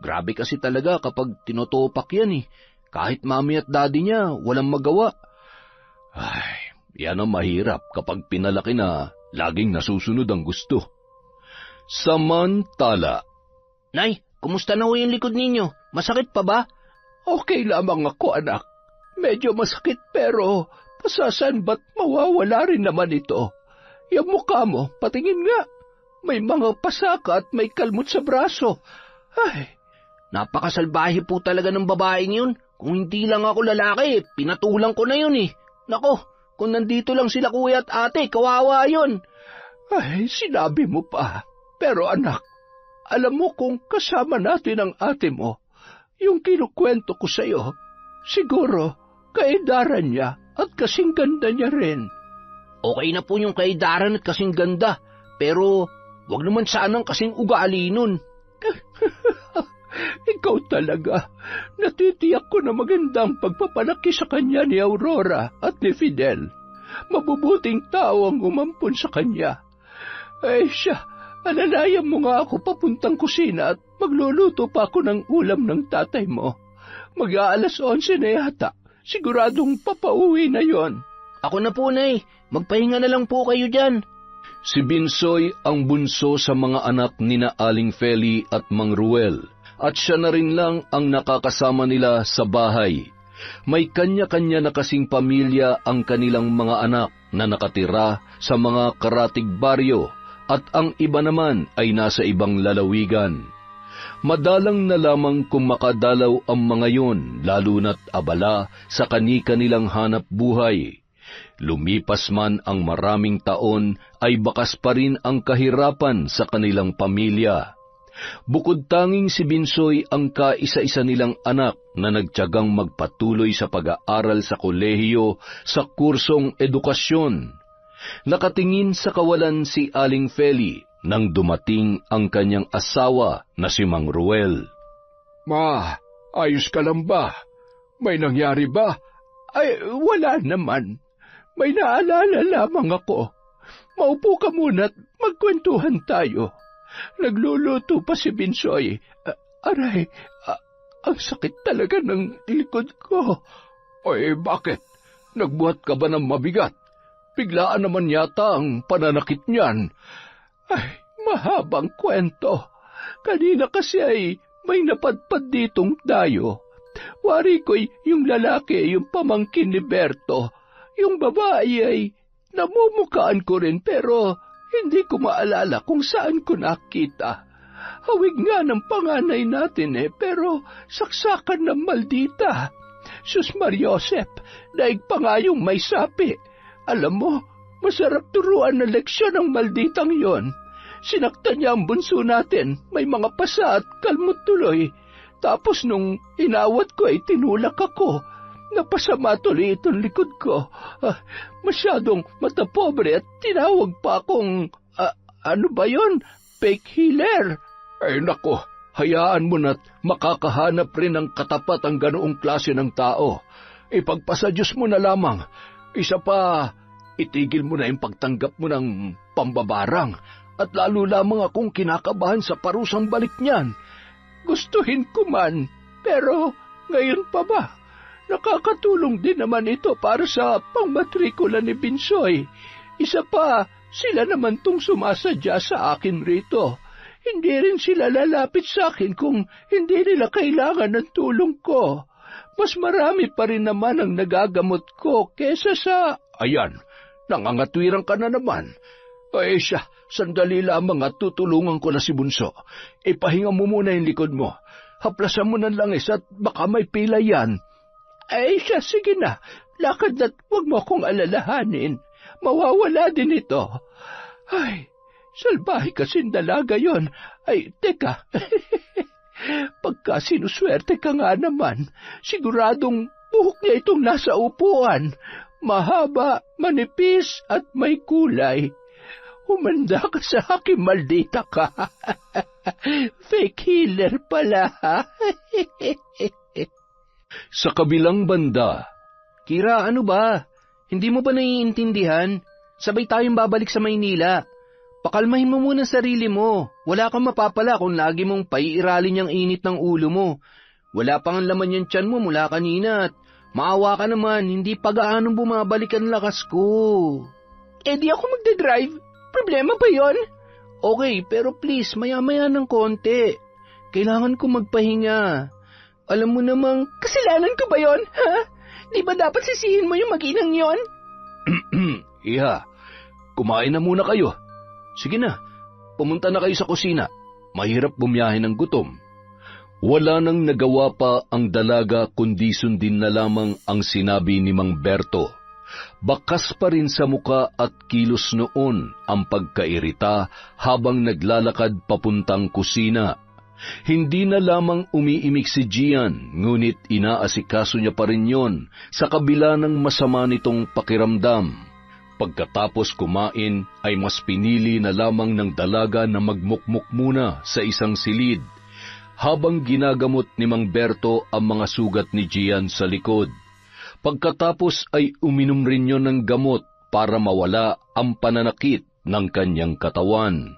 Grabe kasi talaga kapag tinotopak yan eh. Kahit mami at daddy niya, walang magawa. Yan ang mahirap kapag pinalaki na laging nasusunod ang gusto. Samantala, Nay, kumusta na ho yung likod ninyo? Masakit pa ba? Okay lamang ako, anak. Medyo masakit pero pasasan ba't mawawala rin naman ito? Yung mukha mo, patingin nga. May mga pasaka at may kalmot sa braso. Napakasalbahe po talaga ng babaeng yun. Kung hindi lang ako lalaki, pinatulang ko na yun eh. Nako, kung nandito lang sila kuya at ate, kawawa yun. Sinabi mo pa. Pero anak, alam mo kung kasama natin ang ate mo, yung kinukwento ko sa'yo, siguro kaedaran niya at kasing ganda niya rin. Okay na po yung kaedaran at kasing ganda, pero wag naman sanang kasing ugali nun. Ikaw talaga. Natitiyak ko na magandang pagpapalaki sa kanya ni Aurora at ni Fidel. Mabubuting tao ang umampon sa kanya. Siya, alalayan mo nga ako papuntang kusina at magluluto pa ako ng ulam ng tatay mo. Mag-aalas 11 na yata. Siguradong papauwi na yon. Ako na po, Nay. Magpahinga na lang po kayo dyan. Si Binsoy ang bunso sa mga anak ni na Aling Feli at Mang Ruel. At siya na rin lang ang nakakasama nila sa bahay. May kanya-kanya na kasing pamilya ang kanilang mga anak na nakatira sa mga karatig baryo at ang iba naman ay nasa ibang lalawigan. Madalang na lamang kung makadalaw ang mga yon, lalo na't abala sa kani-kanilang hanap buhay. Lumipas man ang maraming taon ay bakas pa rin ang kahirapan sa kanilang pamilya. Bukod tanging si Binsoy ang kaisa-isa nilang anak na nagtiyagang magpatuloy sa pag-aaral sa kolehiyo sa kursong edukasyon. Nakatingin sa kawalan si Aling Feli nang dumating ang kanyang asawa na si Mang Ruel. Ma, ayos ka lang ba? May nangyari ba? Wala naman. May naalala lamang ako. Maupo ka muna at magkwentuhan tayo. Nagluluto pa si Binsoy. Aray, ang sakit talaga ng likod ko. Bakit? Nagbuhat ka ba ng mabigat? Biglaan naman yata ang pananakit niyan. Mahabang kwento. Kanina kasi ay may napadpad ditong dayo. Wari ko'y yung lalaki, yung pamangkin ni Berto. Yung babae ay namumukaan ko rin pero hindi ko maalala kung saan ko nakita. Hawig nga ng panganay natin pero saksakan ng maldita. Sus Mariosep, daig pa nga yung may sapi. Alam mo, masarap turuan na leksyon ng malditang yon. Sinaktan niya ang bunso natin, may mga pasa at kalmot tuloy. Tapos nung inawat ko ay tinulak ako. napasama tuloy itong likod ko. Masyadong matapobre at tinawag pa akong, ano ba yon? Fake healer. Ay nako, hayaan mo na't makakahanap rin ng katapat ang ganoong klase ng tao. Ipagpasadyos mo na lamang. Isa pa, itigil mo na yung pagtanggap mo ng pambabarang at lalo lamang akong kinakabahan sa parusang balik niyan. Gustuhin ko man, pero ngayon pa ba? Nakakatulong din naman ito para sa pangmatrikula ni Binsoy. Isa pa, sila naman tong sumasadya sa akin rito. Hindi rin sila lalapit sa akin kung hindi nila kailangan ng tulong ko. Mas marami pa rin naman ang nagagamot ko kesa sa... Ayan, nangangatwirang ka na naman. Ay siya, sandali lamang at tutulungan ko na si Bunso. Ipahinga mo muna yung likod mo. Haplasan mo ng langis at baka may pila yan. Ay siya, sige na. Lakad na't huwag mo akong alalahanin. Mawawala din ito. Ay, salbahe kasing dalaga yon. Ay, teka. Pagka sinuswerte ka nga naman, siguradong buhok niya itong nasa upuan. Mahaba, manipis at may kulay. Humanda ka sa akin, maldita ka. Fake healer pala. Sa kabilang banda, Kira, ano ba? Hindi mo ba naiintindihan? Sabay tayong babalik sa Maynila. Pakalmahin mo muna sarili mo. Wala kang mapapala kung lagi mong paiiralin yung init ng ulo mo. Wala pang laman yung tiyan mo mula kanina at maawa ka naman, hindi pa gaanong bumabalik ang lakas ko. Di ako magdadrive. Problema ba yon? Okay, pero please, maya-maya ng konti. Kailangan ko magpahinga. Alam mo namang... Kasalanan ko ba yon? Ha? Di ba dapat sisihin mo yung mag-inang yon? Iha, kumain na muna kayo. Sige na, pumunta na kayo sa kusina. Mahirap bumiyahe ng gutom. Wala nang nagawa pa ang dalaga kundi sundin na lamang ang sinabi ni Mang Berto. Bakas pa rin sa muka at kilos noon ang pagkairita habang naglalakad papuntang kusina. Hindi na lamang umiimik si Gian, ngunit inaasikaso niya pa rin yon sa kabila ng masama nitong pakiramdam. Pagkatapos kumain ay mas pinili na lamang ng dalaga na magmukmuk muna sa isang silid, habang ginagamot ni Mang Berto ang mga sugat ni Gian sa likod. Pagkatapos ay uminom rin yon ng gamot para mawala ang pananakit ng kanyang katawan.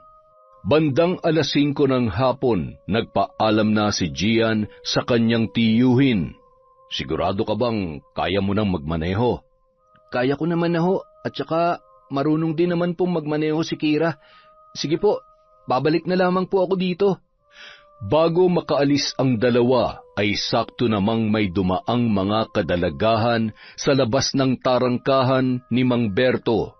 Bandang 5:00 ng hapon, nagpaalam na si Gian sa kanyang tiyuhin. Sigurado ka bang kaya mo nang magmaneho? Kaya ko naman na ho, at saka marunong din naman pong magmaneho si Kira. Sige po, babalik na lamang po ako dito. Bago makaalis ang dalawa, ay sakto namang may dumaang mga kadalagahan sa labas ng tarangkahan ni Mang Berto.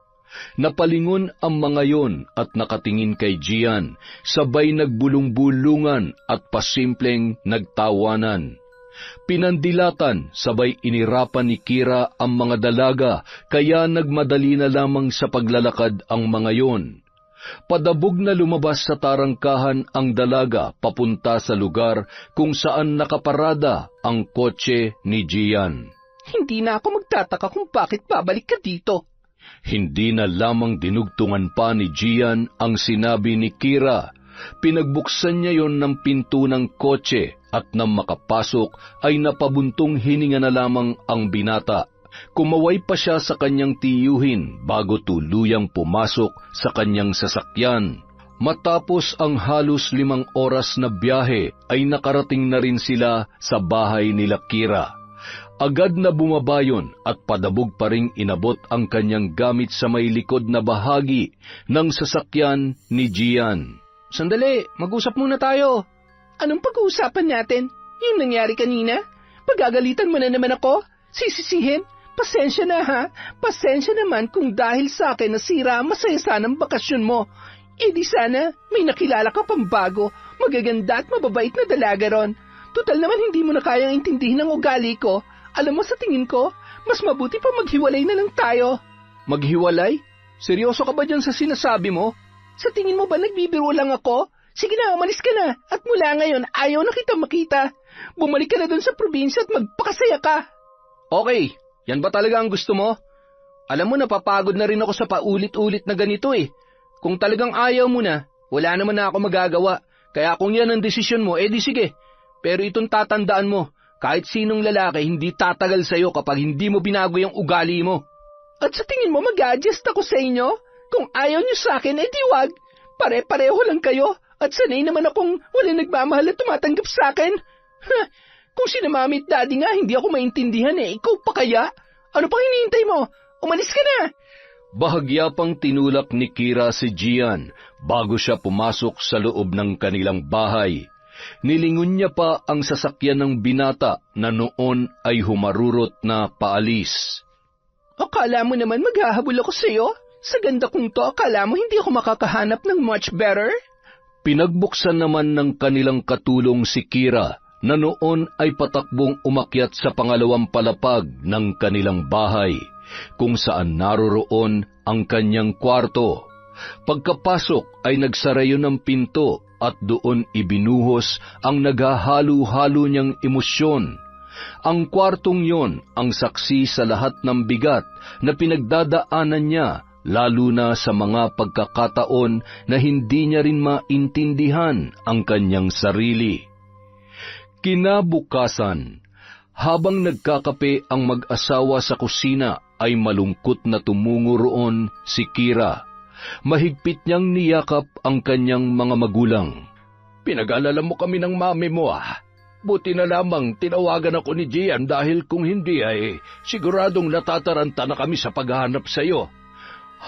Napalingon ang mga yon at nakatingin kay Gian, sabay nagbulong-bulungan at pasimpleng nagtawanan. Pinandilatan, sabay inirapan ni Kira ang mga dalaga, kaya nagmadali na lamang sa paglalakad ang mga yon. Padabog na lumabas sa tarangkahan ang dalaga papunta sa lugar kung saan nakaparada ang kotse ni Gian. Hindi na ako magtataka kung bakit babalik ka dito. Hindi na lamang dinugtungan pa ni Gian ang sinabi ni Kira. Pinagbuksan niya yon ng pinto ng kotse at nang makapasok ay napabuntong hininga na lamang ang binata. Kumaway pa siya sa kanyang tiyuhin bago tuluyang pumasok sa kanyang sasakyan. Matapos ang halos 5 oras na biyahe ay nakarating na rin sila sa bahay nila Kira. Agad na bumabayon at padabog pa ring inabot ang kanyang gamit sa may likod na bahagi ng sasakyan ni Gian. Sandali, mag-usap muna tayo. Anong pag-uusapan natin? Yung nangyari kanina? Pagagalitan mo na naman ako? Sisisihin? Pasensya na ha? Pasensya naman kung dahil sa akin nasira ang masaya sanang bakasyon mo. Di sana may nakilala ka pang bago, magaganda at mababait na dalaga ron. Tutal naman hindi mo na kayang intindihin ang ugali ko. Alam mo, sa tingin ko, mas mabuti pa maghiwalay na lang tayo. Maghiwalay? Seryoso ka ba dyan sa sinasabi mo? Sa tingin mo ba nagbibiro lang ako? Sige na, umalis ka na. At mula ngayon, ayaw na kita makita. Bumalik ka na doon sa probinsya at magpakasaya ka. Okay, yan ba talaga ang gusto mo? Alam mo, napapagod na rin ako sa paulit-ulit na ganito eh. Kung talagang ayaw mo na, wala naman na ako magagawa. Kaya kung yan ang desisyon mo, di sige. Pero itong tatandaan mo, kahit sinong lalaki hindi tatagal sa'yo kapag hindi mo binago yung ugali mo. At sa tingin mo mag-adjust ako sa inyo? Kung ayaw niyo sa akin, di wag. Pare-pareho lang kayo. At sanay naman akong walang nagmamahal at tumatanggap sa akin. Kung si mami at daddy nga, hindi ako maintindihan ikaw pa kaya? Ano pang hinihintay mo? Umalis ka na! Bahagya pang tinulak ni Kira si Gian bago siya pumasok sa loob ng kanilang bahay. Nilingon niya pa ang sasakyan ng binata na noon ay humarurot na paalis. Akala mo naman maghahabol ako sa'yo? Sa ganda kong to, akala mo hindi ako makakahanap ng much better? Pinagbuksan naman ng kanilang katulong si Kira na noon ay patakbong umakyat sa pangalawang palapag ng kanilang bahay, kung saan naroroon ang kanyang kwarto. Pagkapasok ay nagsara yun ng pinto at doon ibinuhos ang naghahalo-halo niyang emosyon. Ang kwartong yon ang saksi sa lahat ng bigat na pinagdadaanan niya, lalo na sa mga pagkakataon na hindi niya rin maintindihan ang kanyang sarili. Kinabukasan, habang nagkakape ang mag-asawa sa kusina, ay malungkot na tumungo roon si Kira. Mahigpit niyang niyakap ang kanyang mga magulang. Pinag-alala mo kami ng mami mo Buti na lamang tinawagan ako ni Gian dahil kung hindi ay siguradong natataranta na kami sa paghahanap sa iyo.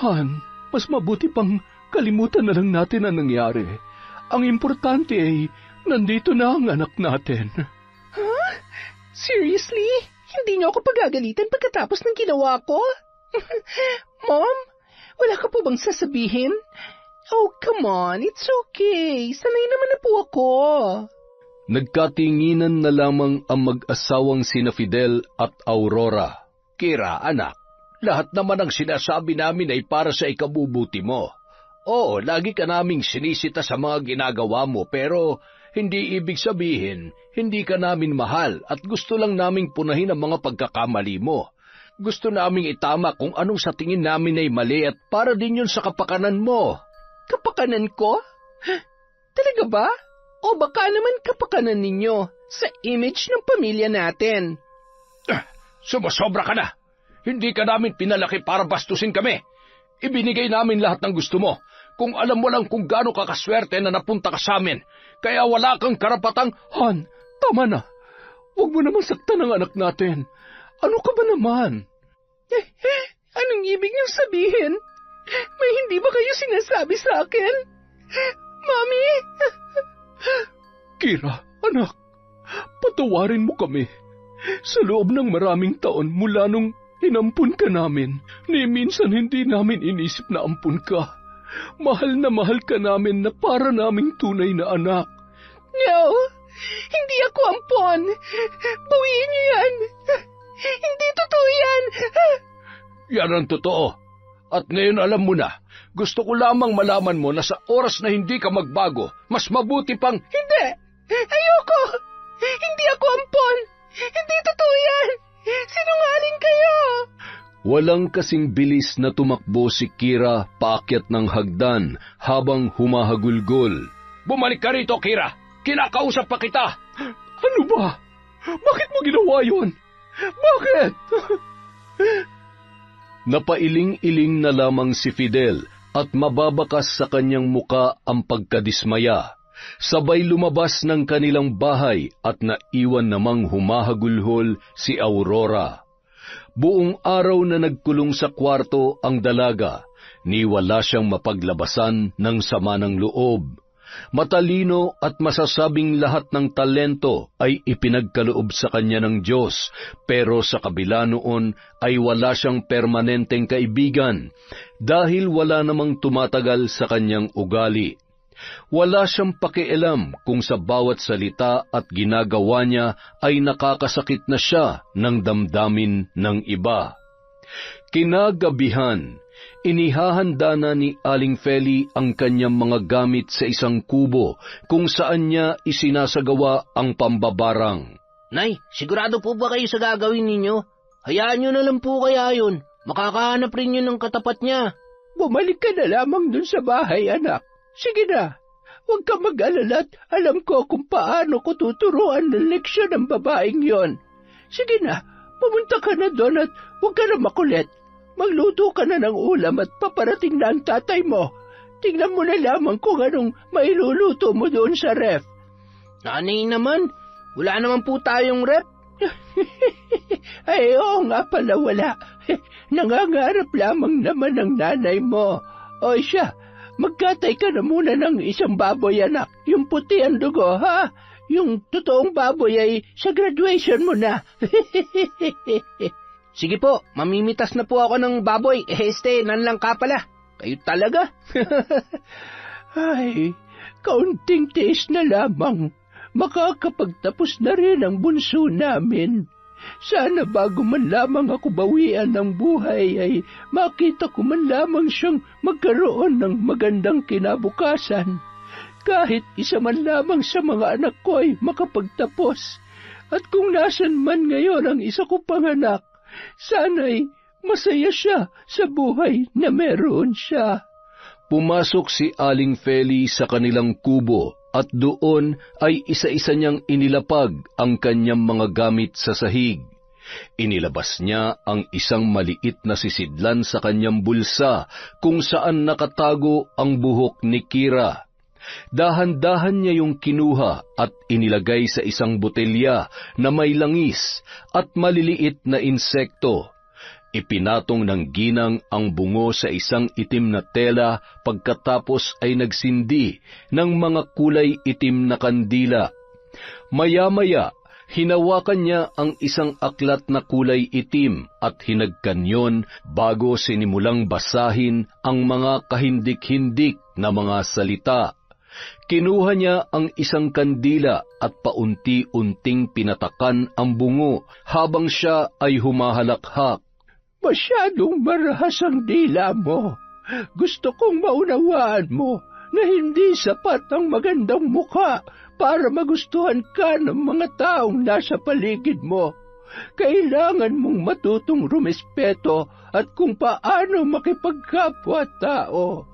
Han, mas mabuti pang kalimutan na lang natin ang nangyari. Ang importante ay nandito na ang anak natin. Huh? Seriously? Hindi niyo ako pagagalitan pagkatapos ng ginawa ko? Mom, wala ka po bang sasabihin? Oh, come on, it's okay. Sanay naman na po ako. Nagkatinginan na lamang ang mag-asawang sina Fidel at Aurora. Kira, anak, lahat naman ang sinasabi namin ay para sa ikabubuti mo. Oo, lagi ka naming sinisita sa mga ginagawa mo pero hindi ibig sabihin hindi ka namin mahal at gusto lang naming punahin ang mga pagkakamali mo. Gusto naming itama kung anong sa tingin namin ay mali at para din yun sa kapakanan mo. Kapakanan ko? Talaga ba? O baka naman kapakanan ninyo sa image ng pamilya natin? Sumasobra ka na! Hindi ka namin pinalaki para bastusin kami. Ibinigay namin lahat ng gusto mo. Kung alam mo lang kung gaano ka kaswerte na napunta ka sa amin, kaya wala kang karapatang... Han, tama na. Huwag mo naman saktan ang anak natin. Ano ka ba naman? Anong ibig niyong sabihin? May hindi ba kayo sinasabi sa akin? Mami? Kira, anak, patawarin mo kami. Sa loob ng maraming taon mula nung inampun ka namin, ni minsan hindi namin inisip na ampun ka. Mahal na mahal ka namin na para naming tunay na anak. No, hindi ako ampon. Bawiin niyo yan. Hindi totoo yan. Yan ang totoo. At ngayon alam mo na, gusto ko lamang malaman mo na sa oras na hindi ka magbago, mas mabuti pang... Hindi! Ayoko! Hindi ako ampon! Hindi totoo yan! Sinungaling kayo! Walang kasing bilis na tumakbo si Kira paakyat ng hagdan habang humahagulgol. Bumalik ka rito, Kira! Kinakausap pa kita! Ano ba? Bakit mo ginawa yun? Bakit? Napailing-iling na lamang si Fidel at mababakas sa kanyang muka ang pagkadismaya. Sabay lumabas ng kanilang bahay at naiwan namang humahagulhol si Aurora. Buong araw na nagkulong sa kwarto ang dalaga, ni wala siyang mapaglabasan ng sama ng loob. Matalino at masasabing lahat ng talento ay ipinagkaloob sa kanya ng Diyos, pero sa kabila noon ay wala siyang permanenteng kaibigan dahil wala namang tumatagal sa kanyang ugali. Wala siyang pakialam kung sa bawat salita at ginagawa niya ay nakakasakit na siya ng damdamin ng iba. Kinagabihan, inihahanda na ni Aling Feli ang kanyang mga gamit sa isang kubo kung saan niya isinasagawa ang pambabarang. Nay, sigurado po ba kayo sa gagawin ninyo? Hayaan nyo na lang po kaya yun. Makakahanap rin yun ng katapat niya. Bumalik ka na lamang dun sa bahay, anak. Sige na, huwag ka mag-alala at alam ko kung paano ko tuturuan ng leksyon ng babaeng yon. Sige na, pumunta ka na doon at huwag ka na makulit. Magluto ka na ng ulam at paparating na ang tatay mo. Tingnan mo na lamang kung anong mailuluto mo doon sa ref. Nanay naman, wala naman po tayong rep. Ay, oo nga pala wala. Nangangarap lamang naman ang nanay mo. O siya, magkatay ka na muna ng isang baboy, anak. Yung puti ang dugo, ha? Yung totoong baboy ay sa graduation mo na. Sige po, mamimitas na po ako ng baboy. Nanlang ka pala. Kayo talaga? Ay, kaunting tiis na lamang. Makakapagtapos na rin ang bunso namin. Sana bago man lamang ako bawian ng buhay ay makita ko man lamang siyang magkaroon ng magandang kinabukasan. Kahit isa man lamang sa mga anak ko ay makapagtapos. At kung nasan man ngayon ang isa ko pang anak, sana'y masaya siya sa buhay na meron siya. Pumasok si Aling Feli sa kanilang kubo at doon ay isa-isa niyang inilapag ang kanyang mga gamit sa sahig. Inilabas niya ang isang maliit na sisidlan sa kanyang bulsa kung saan nakatago ang buhok ni Kira. Dahan-dahan niya yung kinuha at inilagay sa isang botelya na may langis at maliliit na insekto. Ipinatong ng ginang ang bungo sa isang itim na tela pagkatapos ay nagsindi ng mga kulay itim na kandila. Maya-maya, hinawakan niya ang isang aklat na kulay itim at hinagkan yon bago sinimulang basahin ang mga kahindik-hindik na mga salita. Kinuha niya ang isang kandila at paunti-unting pinatakan ang bungo habang siya ay humahalakhak. Masyadong marahas ang dila mo. Gusto kong maunawaan mo na hindi sapat ang magandang mukha para magustuhan ka ng mga taong nasa paligid mo. Kailangan mong matutong rumespeto at kung paano makipagkapwa-tao.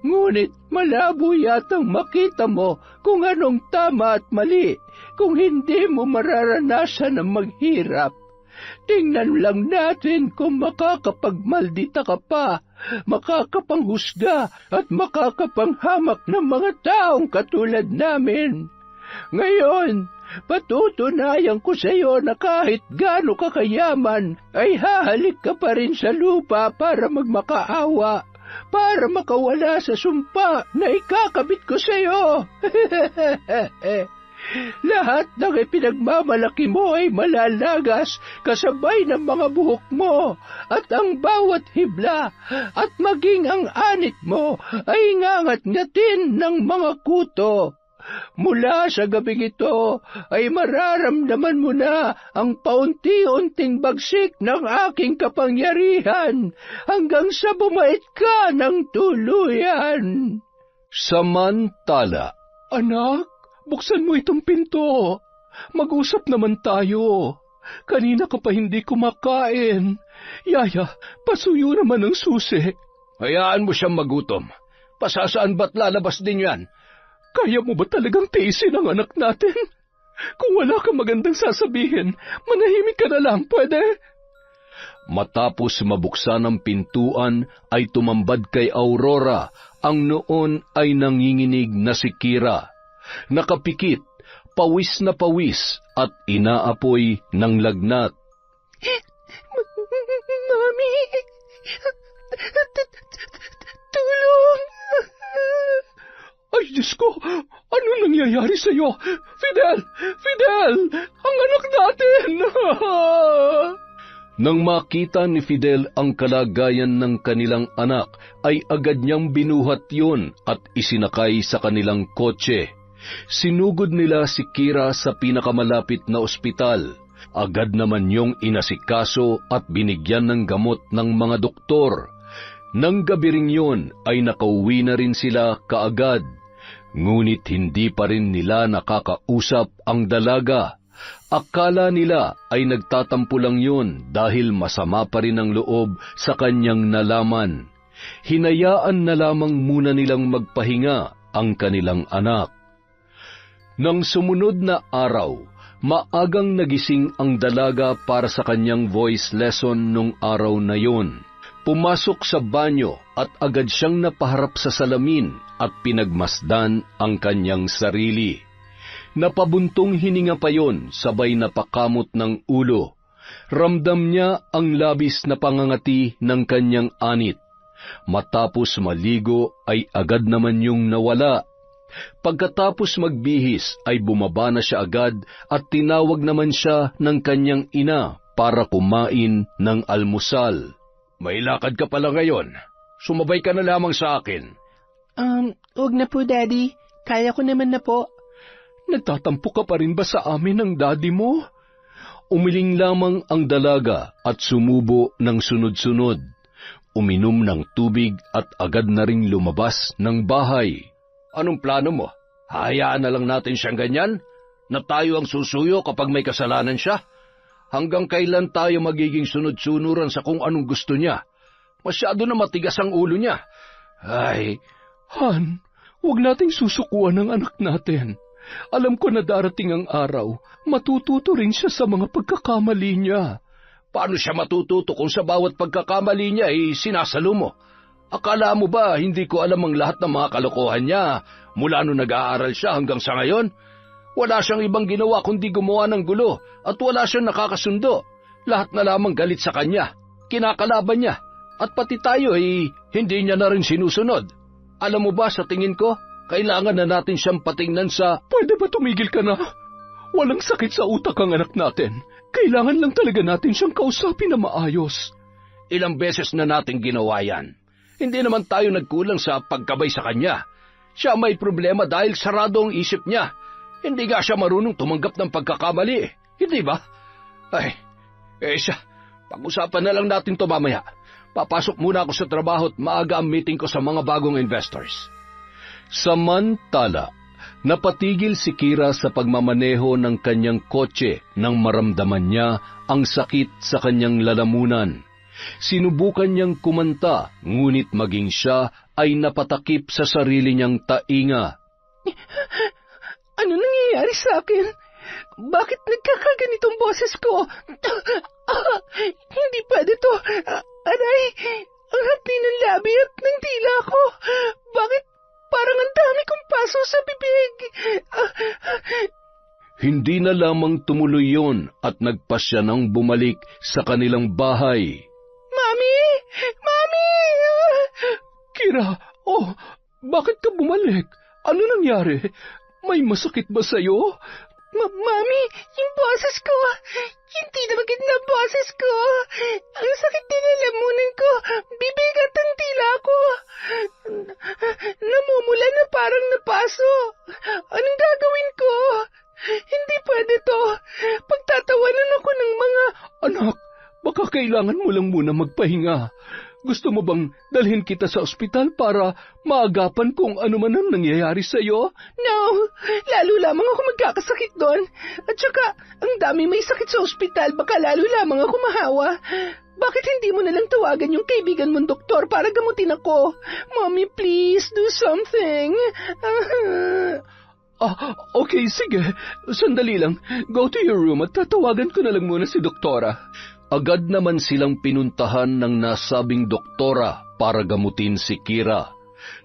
Ngunit malabo yatang makita mo kung anong tama at mali kung hindi mo mararanasan ang maghirap. Tingnan lang natin kung makakapagmaldita ka pa, makakapanghusga at makakapanghamak ng mga taong katulad namin. Ngayon, patutunayan ko sa iyo na kahit gaano ka kayaman, ay hahalik ka pa rin sa lupa para magmakaawa, para makawala sa sumpa na ikakabit ko sa iyo. Lahat ng ipinagmamalaki mo ay malalagas kasabay ng mga buhok mo at ang bawat hibla at maging ang anit mo ay ngangat-ngatin ng mga kuto. Mula sa gabing ito ay mararamdaman mo na ang paunti-unting bagsik ng aking kapangyarihan hanggang sa bumait ka ng tuluyan. Samantala, Anak, buksan mo itong pinto. Mag-usap naman tayo. Kanina ka pa hindi kumakain. Yaya, pasuyo naman ang susi. Hayaan mo siyang magutom. Pasasaan ba't lalabas din yan? Kaya mo ba talagang tiisin ang anak natin? Kung wala kang magandang sasabihin, manahimik ka na lang, pwede? matapos mabuksan ang pintuan ay tumambad kay Aurora ang noon ay nanginginig na si Kira. Nakapikit, pawis na pawis at inaapoy ng lagnat. Mami! Tulong! Ay, Diyos ko! Ano nangyayari sa'yo? Fidel! Fidel! Ang anak natin! Nang makita ni Fidel ang kalagayan ng kanilang anak, ay agad niyang binuhat yun at isinakay sa kanilang kotse. Sinugod nila si Kira sa pinakamalapit na ospital. Agad naman niyong inasikaso at binigyan ng gamot ng mga doktor. Nang gabi ring yun ay nakauwi na rin sila kaagad. Ngunit hindi pa rin nila nakakausap ang dalaga. Akala nila ay nagtatampo lang yun dahil masama pa rin ang loob sa kanyang nalaman. Hinayaan na lamang muna nilang magpahinga ang kanilang anak. Nang sumunod na araw, maagang nagising ang dalaga para sa kanyang voice lesson nung araw na yun. Pumasok sa banyo at agad siyang napaharap sa salamin at pinagmasdan ang kanyang sarili. Napabuntong hininga pa yon, sabay napakamot ng ulo. Ramdam niya ang labis na pangangati ng kanyang anit. Matapos maligo ay agad naman yung nawala. Pagkatapos magbihis ay bumaba na siya agad at tinawag naman siya ng kanyang ina para kumain ng almusal. May lakad ka pala ngayon. Sumabay ka na lamang sa akin. Huwag na po, Daddy. Kaya ko naman na po. Nagtatampo ka pa rin ba sa amin ng daddy mo? Umiling lamang ang dalaga at sumubo ng sunod-sunod. Uminom ng tubig at agad na ring lumabas ng bahay. Anong plano mo? Hayaan na lang natin siyang ganyan? Na tayo ang susuyo kapag may kasalanan siya? Hanggang kailan tayo magiging sunod-sunuran sa kung anong gusto niya? Masyado na matigas ang ulo niya. Ay, Han, huwag nating susukuan ang anak natin. Alam ko na darating ang araw, matututo rin siya sa mga pagkakamali niya. Paano siya matututo kung sa bawat pagkakamali niya ay sinasalo mo? Akala mo ba hindi ko alam ang lahat ng mga kalokohan niya mula nung nag-aaral siya hanggang sa ngayon? Wala siyang ibang ginawa kundi gumawa ng gulo at wala siyang nakakasundo. Lahat na lamang galit sa kanya, kinakalaban niya, at pati tayo ay hindi niya na rin sinusunod. Alam mo ba, sa tingin ko, kailangan na natin siyang patingnan sa... Pwede ba tumigil ka na? Walang sakit sa utak ang anak natin. Kailangan lang talaga natin siyang kausapin na maayos. Ilang beses na natin ginawa yan. Hindi naman tayo nagkulang sa pagkabay sa kanya. Siya may problema dahil sarado ang isip niya. Hindi nga siya marunong tumanggap ng pagkakamali. Hindi ba? Siya, pag-usapan na lang natin to mamaya. Papasok muna ako sa trabaho at maaga ang meeting ko sa mga bagong investors. Samantala, napatigil si Kira sa pagmamaneho ng kanyang kotse nang maramdaman niya ang sakit sa kanyang lalamunan. Sinubukan niyang kumanta, ngunit maging siya ay napatakip sa sarili niyang tainga. Ano nangyayari sa akin? Bakit nagkakaganitong boses ko? Hindi pwede to. Aray, ang hapdi ng labi at ng dila ko. Bakit parang ang dami kong paso sa bibig? Hindi na lamang tumuloy yon at nagpasya nang bumalik sa kanilang bahay. Mami! Mami! Kira, bakit ka bumalik? Ano nangyari? May masakit ba sa'yo? Mami, yung boses ko. Hindi na maganda ang boses ko. Ang sakit din ng lamunan ko. Bibig at ang dila ko. Namumula na parang napaso. Anong gagawin ko? Hindi pwede to. Pagtatawanan ako ng mga... Anak, baka kailangan mo lang muna magpahinga. Gusto mo bang dalhin kita sa ospital para maagapan kung ano man ang nangyayari sa'yo? No, lalo lamang ako magkakasakit doon. At saka, ang dami may sakit sa ospital, baka lalo lamang ako mahawa. Bakit hindi mo nalang tawagan yung kaibigan mong doktor para gamutin ako? Mommy, please, do something. Okay, sige. Sandali lang. Go to your room at tatawagan ko na lang muna si doktora. Agad naman silang pinuntahan ng nasabing doktora para gamutin si Kira.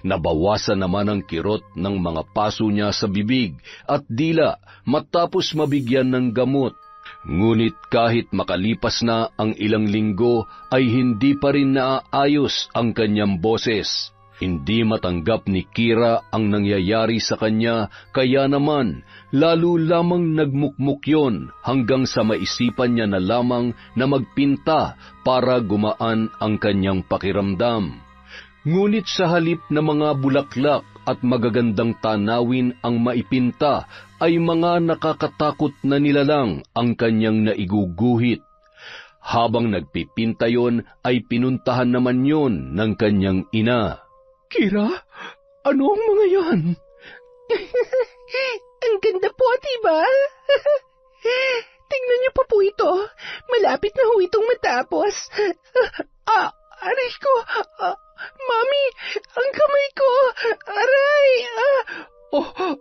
Nabawasan naman ang kirot ng mga paso niya sa bibig at dila matapos mabigyan ng gamot. Ngunit kahit makalipas na ang ilang linggo ay hindi pa rin naaayos ang kanyang boses. Hindi matanggap ni Kira ang nangyayari sa kanya, kaya naman lalo lamang nagmukmuk yon hanggang sa maisipan niya na lamang na magpinta para gumaan ang kanyang pakiramdam. Ngunit sa halip na mga bulaklak at magagandang tanawin ang maipinta, ay mga nakakatakot na nilalang ang kanyang naiguguhit. Habang nagpipinta yon ay pinuntahan naman yon ng kanyang ina. Kira, ano ang mga yan? Ang ganda po, diba? malapit na ho itong matapos. Aray ko! Mami, ang kamay ko! Aray!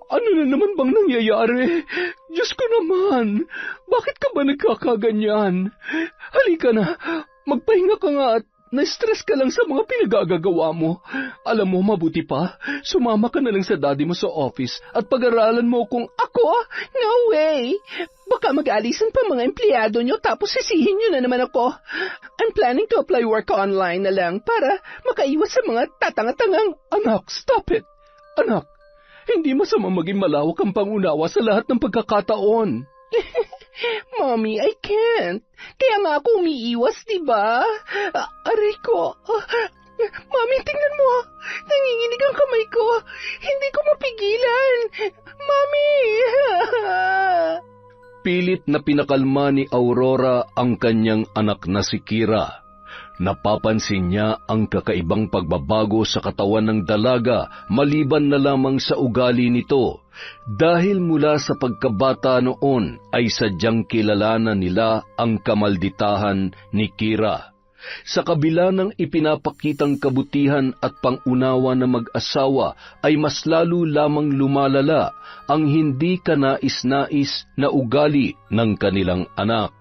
Ano na naman bang nangyayari? Diyos ko naman, bakit ka ba nagkakaganyan? Halika na, magpahinga ka nga at na-stress ka lang sa mga pinagagagawa mo. Alam mo, mabuti pa, sumama ka na lang sa daddy mo sa office at pag-aralan mo kung Ako? No way! Baka mag-alisan pa mga empleyado nyo tapos sisihin nyo na naman ako. I'm planning to apply work online na lang para makaiwas sa mga tatanga-tangang... Anak, stop it! Anak, hindi masama maging malawak ang pangunawa sa lahat ng pagkakataon. Mommy, I can't. Kaya nga ako umiiwas, diba? Aray ko. Mommy, tingnan mo. Nanginginig ang kamay ko. Hindi ko mapigilan. Mommy! Pilit na pinakalma ni Aurora ang kanyang anak na si Kira. Napapansin niya ang kakaibang pagbabago sa katawan ng dalaga maliban na lamang sa ugali nito, dahil mula sa pagkabata noon ay sadyang kilalanan nila ang kamalditahan ni Kira. Sa kabila ng ipinapakitang kabutihan at pangunawa ng mag-asawa ay mas lalo lamang lumalala ang hindi kanais-nais na ugali ng kanilang anak.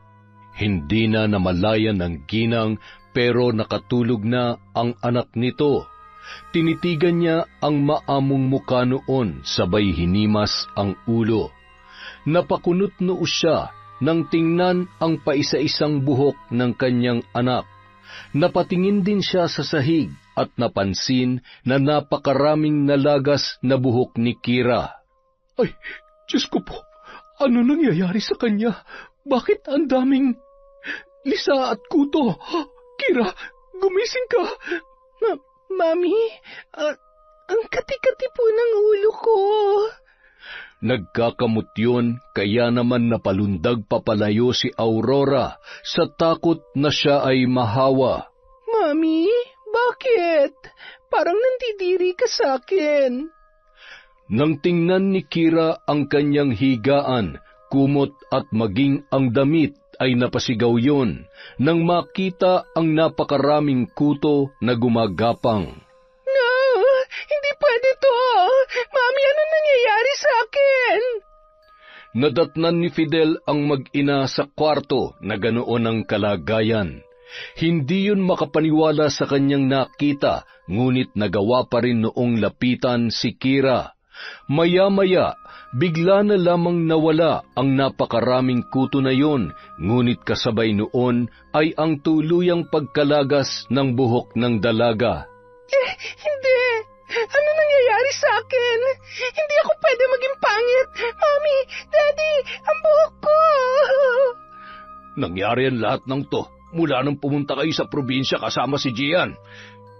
Hindi na namalayan ng ginang pero nakatulog na ang anak nito. Tinitigan niya ang maamong muka noon, sabay hinimas ang ulo. Napakunot noo siya nang tingnan ang paisa-isang buhok ng kanyang anak. Napatingin din siya sa sahig at napansin na napakaraming nalagas na buhok ni Kira. Ay, Diyos ko po, ano nangyayari sa kanya? Bakit ang daming lisa at kuto? Kira, gumising ka! Mami, ang kati-kati po ng ulo ko. Nagkakamot yun, kaya naman napalundag papalayo si Aurora sa takot na siya ay mahawa. Mami, bakit? Parang nandidiri ka sa akin. Nang tingnan ni Kira ang kanyang higaan, kumot at maging ang damit, ay napasigaw yon nang makita ang napakaraming kuto na gumagapang. No! Hindi pwede to! Mami, ano nangyayari sa akin? Nadatnan ni Fidel ang mag-ina sa kwarto na ganoon ang kalagayan. Hindi yun makapaniwala sa kanyang nakita, ngunit nagawa pa rin noong lapitan si Kira. Maya-maya, bigla na lamang nawala ang napakaraming kuto na yon, ngunit kasabay noon ay ang tuluyang pagkalagas ng buhok ng dalaga. Hindi! Ano nangyayari sa akin? Hindi ako pwede maging pangit! Mami! Daddy! Ang buhok ko! Nangyari ang lahat ng to mula nang pumunta kayo sa probinsya kasama si Gian.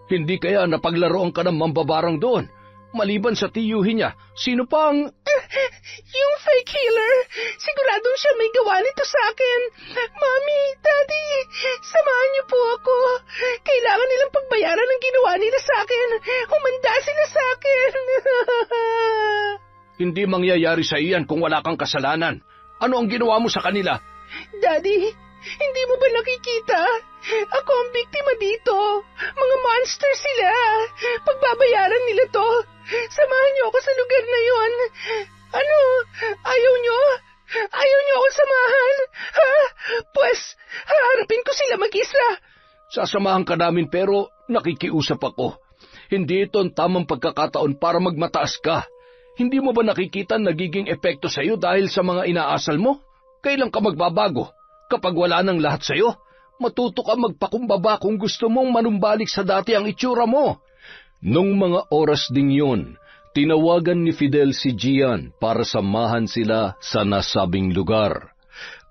Hindi kaya napaglaroan ka ng mambabarang doon? Maliban sa tiyuhin niya, sino pang... Yung fake healer. Siguradong siya may gawa nito sa akin. Mami, Daddy, samahan niyo po ako. Kailangan nilang pagbayaran ng ginawa nila sa akin. Humanda sila sa akin. Hindi mangyayari sa iyan kung wala kang kasalanan. Ano ang ginawa mo sa kanila? Daddy, hindi mo ba nakikita? Ako ang biktima dito. Mga monster sila. Pagbabayaran nila to. Samahan niyo ako sa lugar na yon. Ano? Ayaw niyo? Ayaw niyo ako samahan? Ha? Pues, haharapin ko sila mag-isa. Sasamahan ka namin pero nakikiusap ako. Hindi ito ang tamang pagkakataon para magmataas ka. Hindi mo ba nakikita nagiging epekto sa iyo dahil sa mga inaasal mo? Kailan ka magbabago? Kapag wala nang lahat sa iyo, matuto ka magpakumbaba kung gusto mong manumbalik sa dati ang itsura mo. Nung mga oras ding yun, tinawagan ni Fidel si Gian para samahan sila sa nasabing lugar.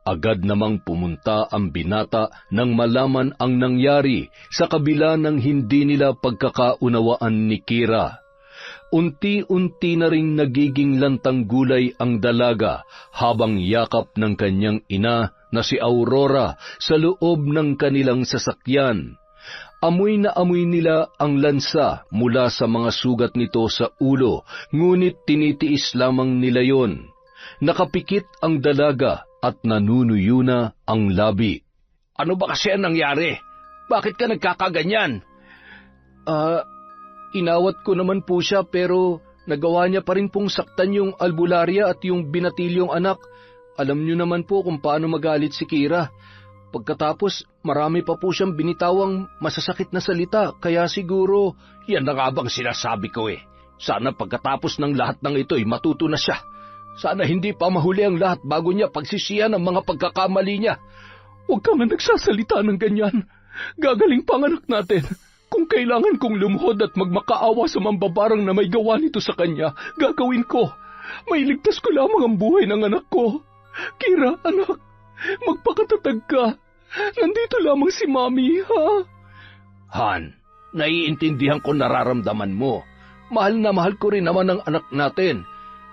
Agad namang pumunta ang binata nang malaman ang nangyari sa kabila ng hindi nila pagkakaunawaan ni Kira. Unti-unti na ring nagiging lantang gulay ang dalaga habang yakap ng kanyang ina na si Aurora sa loob ng kanilang sasakyan. Amoy na amoy nila ang lansa mula sa mga sugat nito sa ulo, ngunit tinitiis lamang nila yon. Nakapikit ang dalaga at nanunuyo na ang labi. Ano ba kasi ang nangyari? Bakit ka nagkakaganyan? Inawat ko naman po siya pero nagawa niya pa rin pong saktan yung albularya at yung binatilyong anak. Alam niyo naman po kung paano magalit si Kira. Pagkatapos, marami pa po siyang binitawang masasakit na salita, kaya siguro... Yan na nga bang sinasabi ko eh. Sana pagkatapos ng lahat ng ito'y matuto na siya. Sana hindi pa mahuli ang lahat bago niya pagsisiyan ang mga pagkakamali niya. Huwag ka nga nagsasalita ng ganyan. Gagaling pa ang anak natin. Kung kailangan kong lumuhod at magmakaawa sa mambabarang na may gawa nito sa kanya, gagawin ko. Mailigtas ko lamang ang buhay ng anak ko. Kira, anak, magpakatatag ka. Nandito lamang si Mami, ha? Han, naiintindihan ko nararamdaman mo. Mahal na mahal ko rin naman ang anak natin.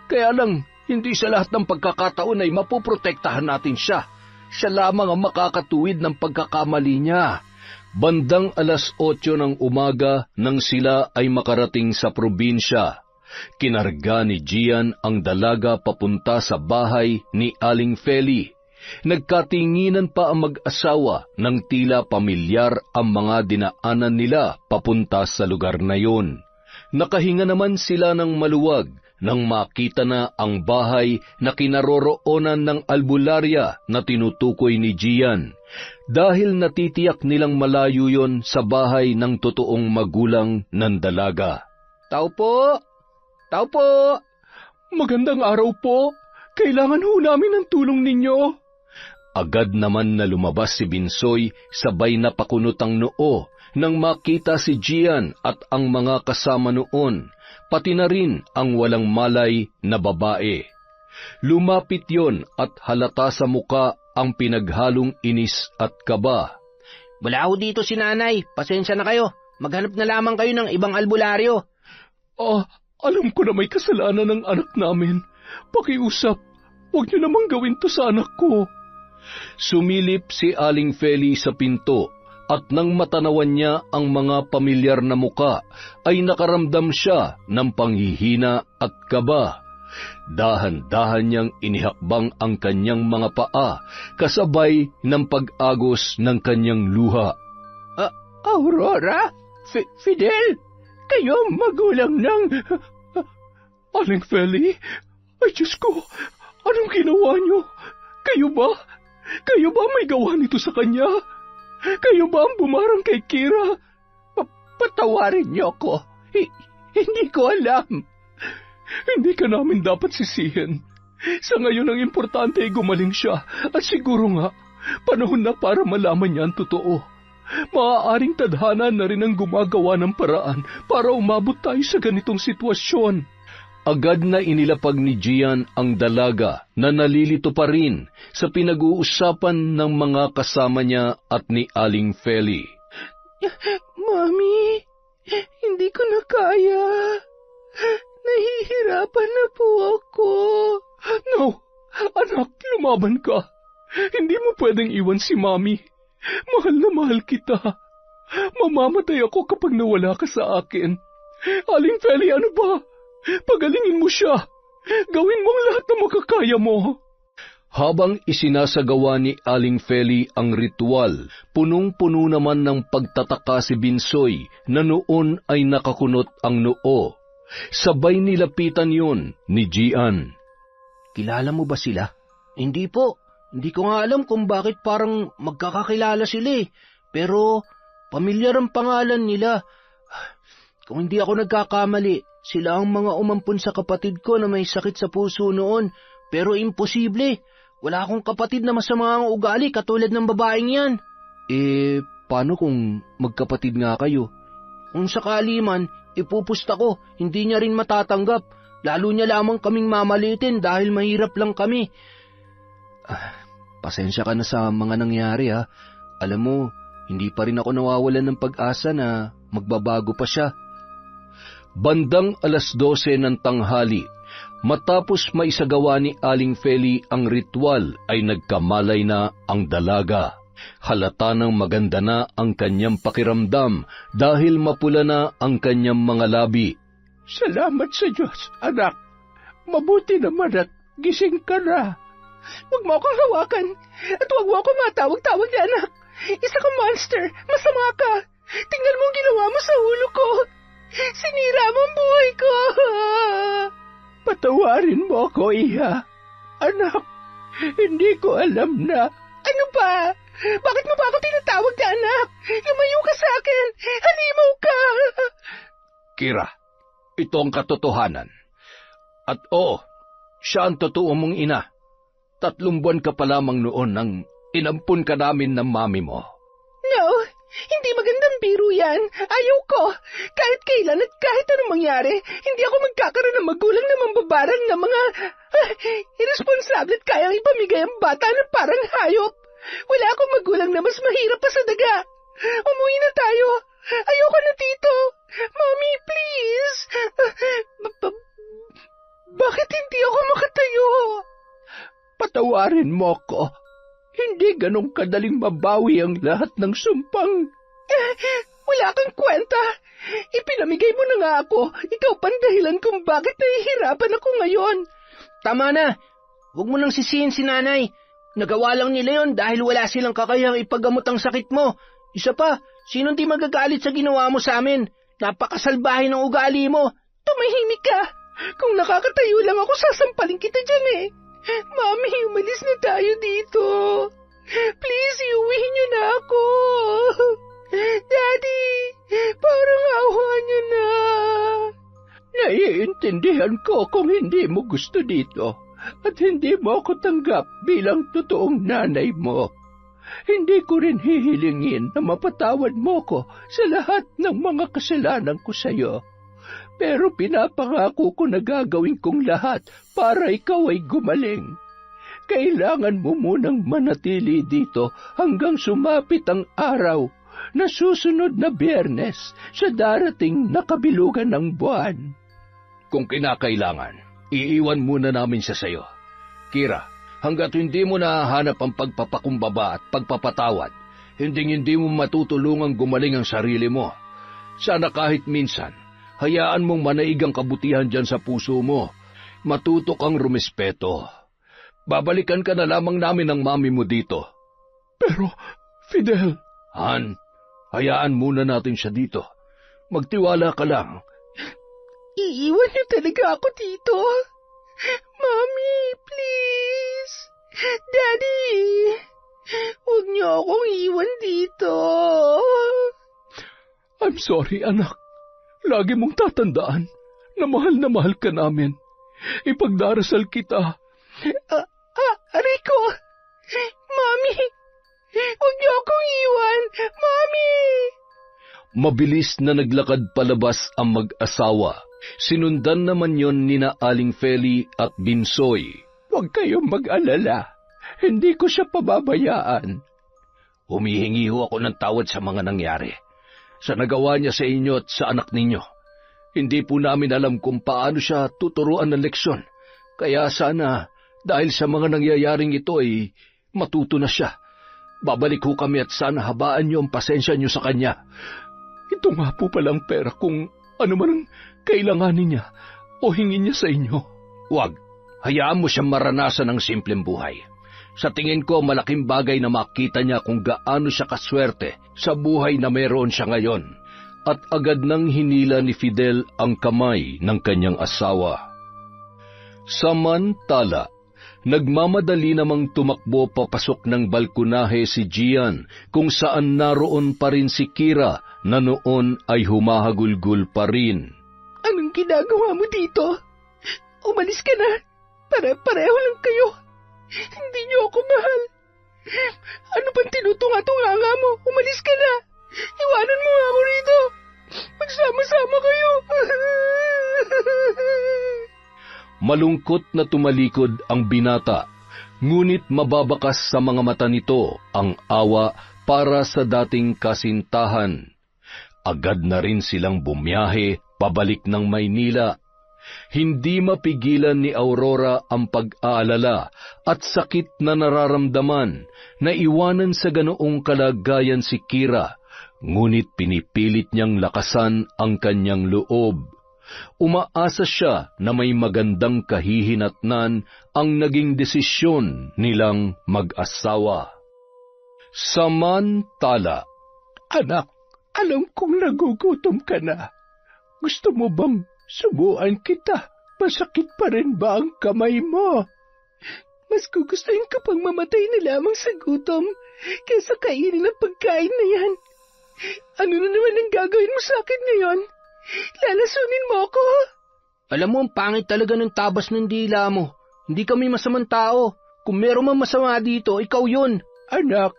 Kaya lang, hindi sa lahat ng pagkakataon ay mapoprotektahan natin siya. Siya lamang ang makakatuwid ng pagkakamali niya. Bandang 8:00 ng umaga nang sila ay makarating sa probinsya. Kinarga ni Gian ang dalaga papunta sa bahay ni Aling Feli. Nagkatinginan pa ang mag-asawa nang tila pamilyar ang mga dinaanan nila papunta sa lugar na yun. Nakahinga naman sila ng maluwag nang makita na ang bahay na kinaroroonan ng albularya na tinutukoy ni Gian, dahil natitiyak nilang malayo yon sa bahay ng totoong magulang ng dalaga. Tao po! Tao po! Magandang araw po. Kailangan ho namin ng tulong ninyo. Agad naman na lumabas si Binsoy, sabay na pakunot ang noo nang makita si Gian at ang mga kasama noon, pati na rin ang walang malay na babae. Lumapit yon at halata sa muka ang pinaghalong inis at kaba. Wala ho dito si nanay. Pasensya na kayo. Maghanap na lamang kayo ng ibang albularyo. Alam ko na may kasalanan ng anak namin. Pakiusap, huwag niyo namang gawin to sa anak ko. Sumilip si Aling Feli sa pinto at nang matanawan niya ang mga pamilyar na muka, ay nakaramdam siya ng panghihina at kaba. Dahan-dahan niyang inihakbang ang kanyang mga paa, kasabay ng pag-agos ng kanyang luha. Aurora? Fidel? Kayo magulang ng... Aling Feli? Ay, Diyos ko! Anong ginawa niyo? Kayo ba may gawa nito sa kanya? Kayo ba ang bumarang kay Kira? Patawarin niyo ako. Hindi ko alam. Hindi ka namin dapat sisihin. Sa ngayon ang importante ay gumaling siya. At siguro nga, panahon na para malaman niya ang totoo. Maaaring tadhana na rin ang gumagawa ng paraan para umabot tayo sa ganitong sitwasyon. Agad na inilapag ni Gian ang dalaga na nalilito pa rin sa pinag-uusapan ng mga kasama niya at ni Aling Feli. Mami, hindi ko na kaya. Nahihirapan na po ako. No, anak, lumaban ka. Hindi mo pwedeng iwan si Mami. Mahal na mahal kita. Mamamatay ako kapag nawala ka sa akin. Aling Feli, ano ba? Pagalingin mo siya. Gawin mong lahat na makakaya mo. Habang isinasagawa ni Aling Feli ang ritual, punong-puno naman ng pagtataka si Binsoy na noon ay nakakunot ang noo. Sabay nilapitan yon ni Gian. Kilala mo ba sila? Hindi po. Hindi ko nga alam kung bakit parang magkakakilala sila eh. Pero pamilyar ang pangalan nila. Kung hindi ako nagkakamali, sila ang mga umampun sa kapatid ko na may sakit sa puso noon. Pero imposible. Wala akong kapatid na masama ang ugali katulad ng babaeng yan. Paano kung magkapatid nga kayo? Kung sakali man, ipupusta ko, hindi niya rin matatanggap. Lalo niya lamang kaming mamalitin dahil mahirap lang kami. Pasensya ka na sa mga nangyari ha. Alam mo, hindi pa rin ako nawawalan ng pag-asa na magbabago pa siya. Bandang 12:00 ng tanghali, matapos maisagawa ni Aling Feli ang ritual ay nagkamalay na ang dalaga. Halata ng maganda na ang kanyang pakiramdam dahil mapula na ang kanyang mga labi. Salamat sa Diyos, anak. Mabuti naman at gising ka na. Huwag mo akong hawakan at huwag mo akong matawag-tawag, anak. Isa kang monster! Masama ka! Tingnan mo ang ginawa mo sa ulo ko! Sinira mo ang buhay ko! Patawarin mo ako, Iha. Anak, hindi ko alam na... Ano ba? Bakit mo ba ako tinatawag na anak? Lumayo ka sa akin! Halimaw ka! Kira, ito ang katotohanan. At siya ang totoo mong ina. 3 buwan ka pa lamang noon nang inampun ka namin ng mami mo. No, hindi magandang biro yan. Ayaw ko. Kahit kailan at kahit anong mangyari, hindi ako magkakaroon ng magulang na mambabarang na mga irresponsable at kayang ipamigay ang bata na parang hayop. Wala akong magulang na mas mahirap pa sa daga. Umuwi na tayo. Ayoko na dito. Mommy, please. Bakit hindi ako makatayo? Patawarin mo ko. Hindi ganong kadaling mabawi ang lahat ng sumpang. Wala kang kwenta. Ipinamigay mo na nga ako. Ikaw pang dahilan kung bakit nahihirapan ako ngayon. Tama na. Huwag mo nang sisihin si nanay. Nagawa lang nila yon dahil wala silang kakayang ipagamot ang sakit mo. Isa pa, sinong di magagalit sa ginawa mo sa amin? Napakasalbahe ng ugali mo. Tumahimik ka. Kung nakakatayo lang ako, sasampalin kita dyan eh. Mami, umalis na tayo dito. Please, iuwihin niyo na ako. Daddy, parang awa niyo na. Naiintindihan ko kung hindi mo gusto dito at hindi mo ako tanggap bilang totoong nanay mo. Hindi ko rin hihilingin na mapatawad mo ko sa lahat ng mga kasalanan ko sa iyo. Pero pinapangako ko na gagawin kong lahat para ikaw ay gumaling. Kailangan mo munang manatili dito hanggang sumapit ang araw na susunod na Biyernes sa darating na kabilugan ng buwan. Kung kinakailangan, iiwan muna namin siya sa'yo. Kira, hanggat hindi mo nahahanap ang pagpapakumbaba at pagpapatawad, hindi mo matutulungang gumaling ang sarili mo. Sana kahit minsan, hayaan mong manaig ang kabutihan dyan sa puso mo. Matuto kang rumispeto. Babalikan ka na lamang namin ng mami mo dito. Pero, Fidel... Han, hayaan muna natin siya dito. Magtiwala ka lang. Iiwan niyo talaga ako dito? Mami, please. Daddy, huwag niyo akong iwan dito. I'm sorry, anak. Lagi mong tatandaan na mahal ka namin. Ipagdarasal kita. Rico! Mami! Huwag niyo akong iwan! Mami! Mabilis na naglakad palabas ang mag-asawa. Sinundan naman yon nina Aling Feli at Binsoy. Huwag kayong mag-alala. Hindi ko siya pababayaan. Humihingi ho ako ng tawad sa mga nangyari. Sa nagawa niya sa inyo at sa anak ninyo. Hindi po namin alam kung paano siya tuturuan ng leksyon. Kaya sana, dahil sa mga nangyayaring ito ay matuto na siya. Babalik ho kami at sana habaan niyo ang pasensya niyo sa kanya. Ito nga po palang pera kung ano man ang kailanganin niya o hingin niya sa inyo. Huwag, hayaan mo siyang maranasan ng simpleng buhay. Sa tingin ko malaking bagay na makita niya kung gaano siya kaswerte sa buhay na meron siya ngayon. At agad nang hinila ni Fidel ang kamay ng kanyang asawa. Samantala, nagmamadali namang tumakbo papasok ng balkonahe si Gian kung saan naroon pa rin si Kira na noon ay humahagulgul pa rin. Anong ginagawa mo dito? Umalis ka na. Pareho lang kayo. Hindi niyo ako mahal. Ano bang tinutunga-tunga mo? Umalis ka na. Iwanan mo ako rito. Magsama-sama kayo. Malungkot na tumalikod ang binata, ngunit mababakas sa mga mata nito ang awa para sa dating kasintahan. Agad na rin silang bumiyahe pabalik ng Maynila. Hindi mapigilan ni Aurora ang pag-aalala at sakit na nararamdaman na iwanan sa ganoong kalagayan si Kira, ngunit pinipilit niyang lakasan ang kanyang loob. Umaasa siya na may magandang kahihinatnan ang naging desisyon nilang mag-asawa. Samantala, Anak, alam kong nagugutom ka na. Gusto mo bang subuan kita? Masakit pa rin ba ang kamay mo? Mas gugustuhin ko pang mamatay na lamang sa gutom kaysa kainin ang pagkain na yan. Ano na naman ang gagawin mo sa akin ngayon? Lalasunin mo ako? Alam mo, ang pangit talaga ng tabas ng dila mo. Hindi kami masamang tao. Kung meron man masama dito, ikaw yun. Anak,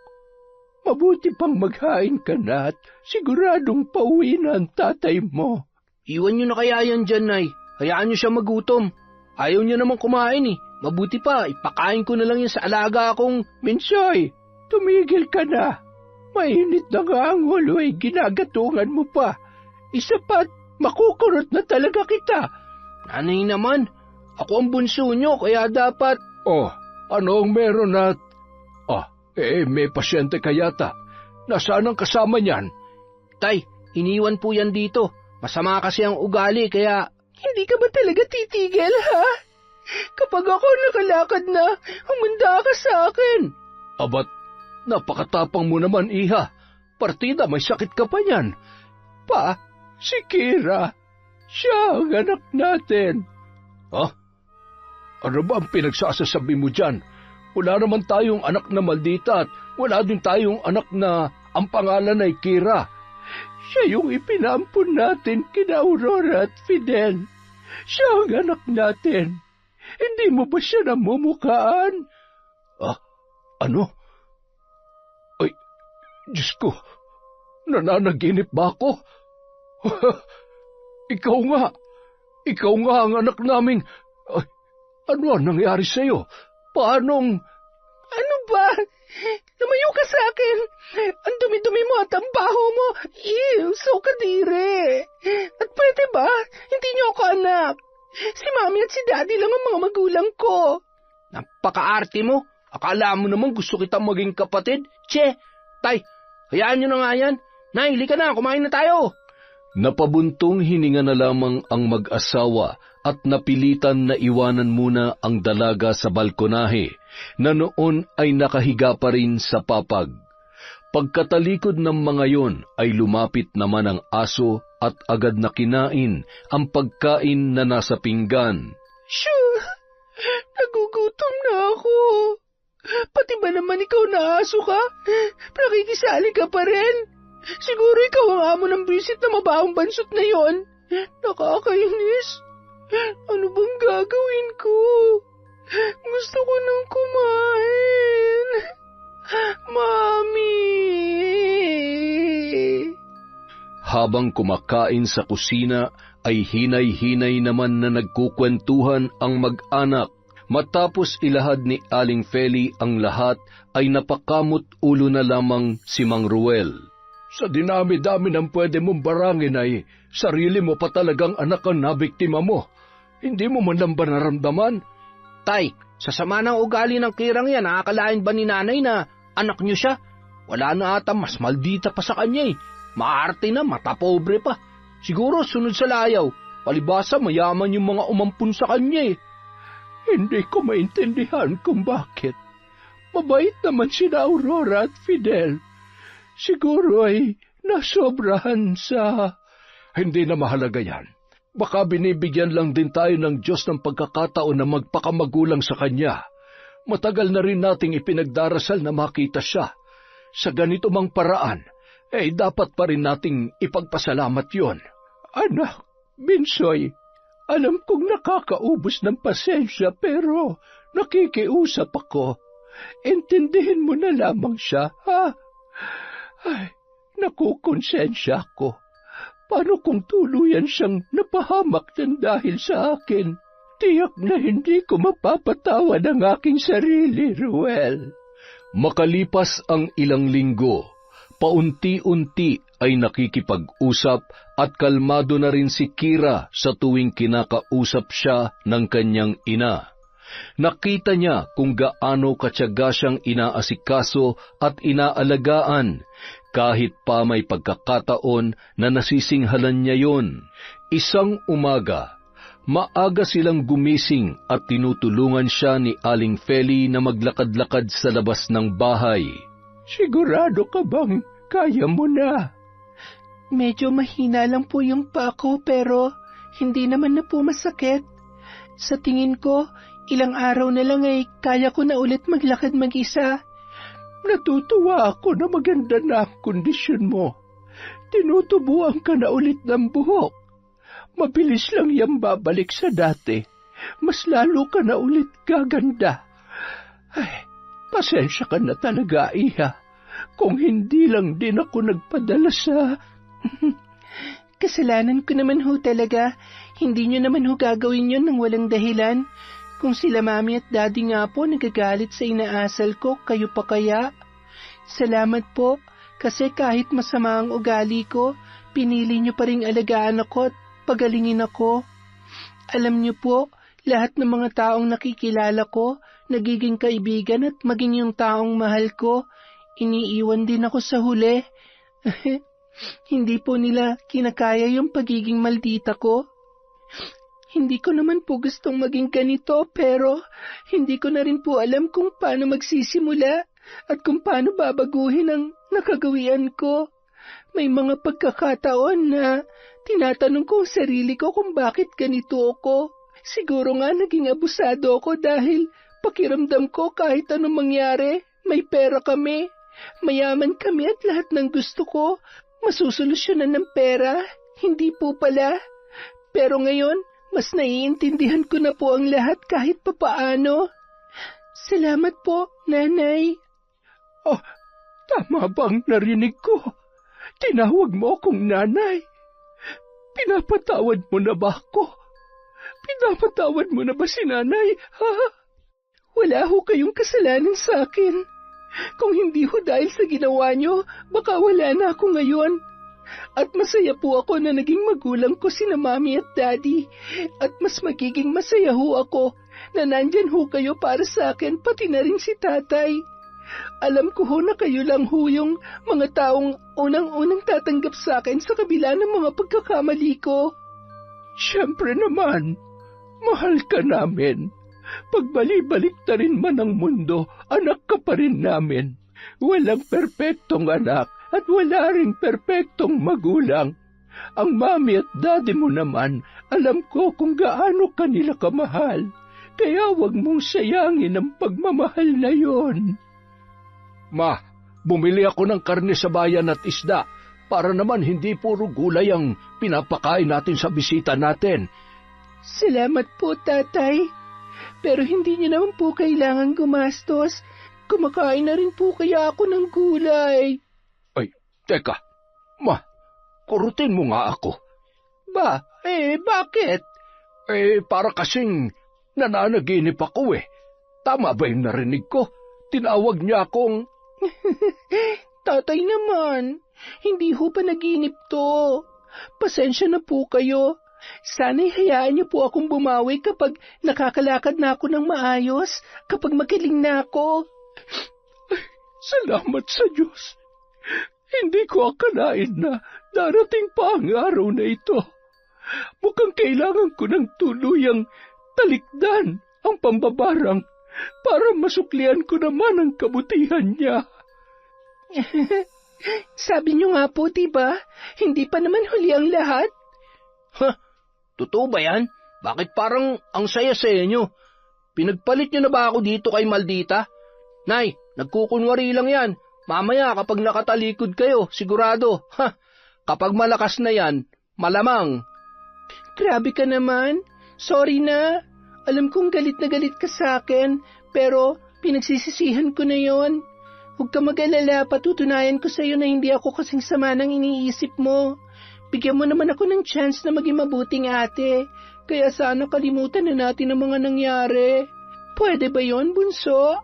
mabuti pang maghain ka na at siguradong pauwi na ang tatay mo. Iwan nyo na kaya yan dyan, Nay. Hayaan nyo siya magutom. Ayaw niya naman kumain eh. Mabuti pa, ipakain ko na lang yan sa alaga akong... Minsoy, tumigil ka na. Mainit na nga ang ulo ay ginagatungan mo pa. Isa pa't makukurot na talaga kita. Nanay naman, ako ang bunso nyo, kaya dapat... Oh, ano ang meron at... may pasyente ka yata. Nasaan ang kasama niyan? Tay, iniwan po yan dito. Masama kasi ang ugali, kaya... Hindi ka ba talaga titigil, ha? Kapag ako nakalakad na, humanda ka sa akin. Abat, napakatapang mo naman, iha. Partida, may sakit ka pa niyan. Pa, si Kira. Siya ang anak natin. Ha? Ano ba ang pinagsasasabi mo dyan? Wala naman tayong anak na maldita at wala din tayong anak na ang pangalan ay Kira. Siya yung ipinampun natin kina Aurora at Fidel. Siya ang anak natin. Hindi mo ba siya namumukhaan? Ano? Ay, Diyos ko, nananaginip ba ako? Ikaw nga ang anak naming... ano ang nangyari sa'yo? Paanong... Ano ba? Lumayo ka sa akin. Ang dumi-dumi mo at ang baho mo. Ew, so kadire. At pwede ba? Hindi niyo ako anak. Si Mami at si Daddy lang ang mga magulang ko. Napaka-arte mo. Akala mo naman gusto kitang maging kapatid. Che, tay, hayaan nyo na nga yan. Nay, halika na, kumain na tayo. Napabuntong hininga na lamang ang mag-asawa at napilitan na iwanan muna ang dalaga sa balkonahe na noon ay nakahiga pa rin sa papag. Pagkatalikod ng mga yon ay lumapit naman ang aso at agad na kinain ang pagkain na nasa pinggan. Shoo! Nagugutom na ako. Pati ba naman ikaw na aso ka? Nakikisali ka pa rin. Siguro ikaw ang amo ng bisit na mabahong bansot na yon. Nakakainis. Ano bang gagawin ko? Gusto ko nang kumain. Mami! Habang kumakain sa kusina ay hinay-hinay naman na nagkukwentuhan ang mag-anak. Matapos ilahad ni Aling Feli ang lahat ay napakamot ulo na lamang si Mang Ruel. Sa dinami-dami ng pwede mong barangin ay sarili mo pa talagang anak ang nabiktima mo. Hindi mo man lang ba naramdaman? Tay, sa sama ng ugali ng Kirang yan, nakakalain ba ni nanay na anak niyo siya? Wala na ata mas maldita pa sa kanya eh. Maarte na, matapobre pa. Siguro sunod sa layaw. Palibasa mayaman yung mga umampun sa kanya eh. Hindi ko maintindihan kung bakit. Mabait naman sina Aurora at Fidel. Siguro ay nasobrahan sa... Hindi na mahalaga yan. Baka binibigyan lang din tayo ng Diyos ng pagkakataon na magpakamagulang sa Kanya. Matagal na rin nating ipinagdarasal na makita siya. Sa ganito mang paraan, dapat pa rin nating ipagpasalamat yon. Anak, Binsoy, alam kong nakakaubos ng pasensya pero nakikiusap ako. Intindihin mo na lamang siya, ha? Ay, nakukonsensya ako. Paano kung tuluyan siyang napahamak ng dahil sa akin? Tiyak na hindi ko mapapatawad ang aking sarili, Ruel. Makalipas ang ilang linggo, paunti-unti ay nakikipag-usap at kalmado na rin si Kira sa tuwing kinakausap siya ng kanyang ina. Nakita niya kung gaano katyaga siyang inaasikaso at inaalagaan, kahit pa may pagkakataon na nasisinghalan niya yon. Isang umaga, maaga silang gumising at tinutulungan siya ni Aling Feli na maglakad-lakad sa labas ng bahay. Sigurado ka bang kaya mo na? Medyo mahina lang po yung paa ko pero hindi naman na po masakit. Sa tingin ko, ilang araw na lang ay kaya ko na ulit maglakad mag-isa. Natutuwa ako na maganda na ang kondisyon mo. Tinutubuan ka na ulit ng buhok. Mabilis lang yan babalik sa dati. Mas lalo ka na ulit gaganda. Ay, pasensya ka na talaga, Iha. Kung hindi lang din ako nagpadala sa... Kasalanan ko naman ho talaga. Hindi nyo naman ho gagawin yun ng walang dahilan. Kung sila mami at daddy nga po nagagalit sa inaasal ko, kayo pa kaya? Salamat po, kasi kahit masama ang ugali ko, pinili nyo pa ring alagaan ako at pagalingin ako. Alam nyo po, lahat ng mga taong nakikilala ko, nagiging kaibigan at maging yung taong mahal ko, iniiwan din ako sa huli. Hindi po nila kinakaya yung pagiging maldita ko. Hindi ko naman po gustong maging ganito pero hindi ko na rin po alam kung paano magsisimula at kung paano babaguhin ang nakagawian ko. May mga pagkakataon na tinatanong ko ang sarili ko kung bakit ganito ako. Siguro nga naging abusado ako dahil pakiramdam ko kahit anong mangyari, may pera kami, mayaman kami at lahat ng gusto ko, masusolusyonan ng pera. Hindi po pala. Pero ngayon, mas naiintindihan ko na po ang lahat kahit papaano. Salamat po, Nanay. Oh, tama bang narinig ko? Tinawag mo akong nanay. Pinapatawad mo na ba ako? Pinapatawad mo na ba si nanay, ha? Wala ho kayong kasalanan sa akin. Kung hindi ho dahil sa ginawa nyo, baka wala na ako ngayon. At masaya po ako na naging magulang ko sina Mami at Daddy. At mas magiging masaya ho ako na nandyan ho kayo para sa akin, pati na rin si Tatay. Alam ko ho na kayo lang ho yung mga taong unang-unang tatanggap sa akin sa kabila ng mga pagkakamali ko. Siyempre naman, mahal ka namin. Pagbali-balik na rin man ang mundo, anak ka pa rin namin. Walang perpektong anak at wala ring perpektong magulang. Ang mami at daddy mo naman, alam ko kung gaano kanila kamahal. Kaya wag mong sayangin ang pagmamahal na yon. Ma, bumili ako ng karne sa bayan at isda para naman hindi puro gulay ang pinapakain natin sa bisita natin. Salamat po, Tatay. Pero hindi niyo naman po kailangan gumastos. Kumakain na rin po kaya ako ng gulay. Ay, teka. Ma, kurutin mo nga ako. Ba, bakit? Para kasing nananaginip ako eh. Tama ba yung narinig ko? Tinawag niya akong... Tatay naman, hindi ho pa naginip to. Pasensya na po kayo. Sana'y hayaan niyo po akong bumawi kapag nakakalakad na ako ng maayos, kapag magaling na ako. Salamat sa Diyos. Hindi ko akalain na darating pa ang araw na ito. Mukhang kailangan ko ng tuluyang talikdan ang pambabarang para masuklian ko naman ang kabutihan niya. Sabi niyo nga po, diba? Hindi pa naman huli ang lahat. Totoo ba yan? Bakit parang ang saya-saya nyo? Pinagpalit nyo na ba ako dito kay Maldita? Nay, nagkukunwari lang yan. Mamaya kapag nakatalikod kayo, sigurado. Kapag malakas na yan, malamang. Grabe ka naman. Sorry na. Alam kong galit na galit ka sa akin, pero pinagsisisihan ko na yon. Huwag ka mag-alala, patutunayan ko sa iyo na hindi ako kasing sama ng iniisip mo. Bigyan mo naman ako ng chance na maging mabuting ate, kaya sana kalimutan na natin ang mga nangyari. Pwede ba yon, bunso?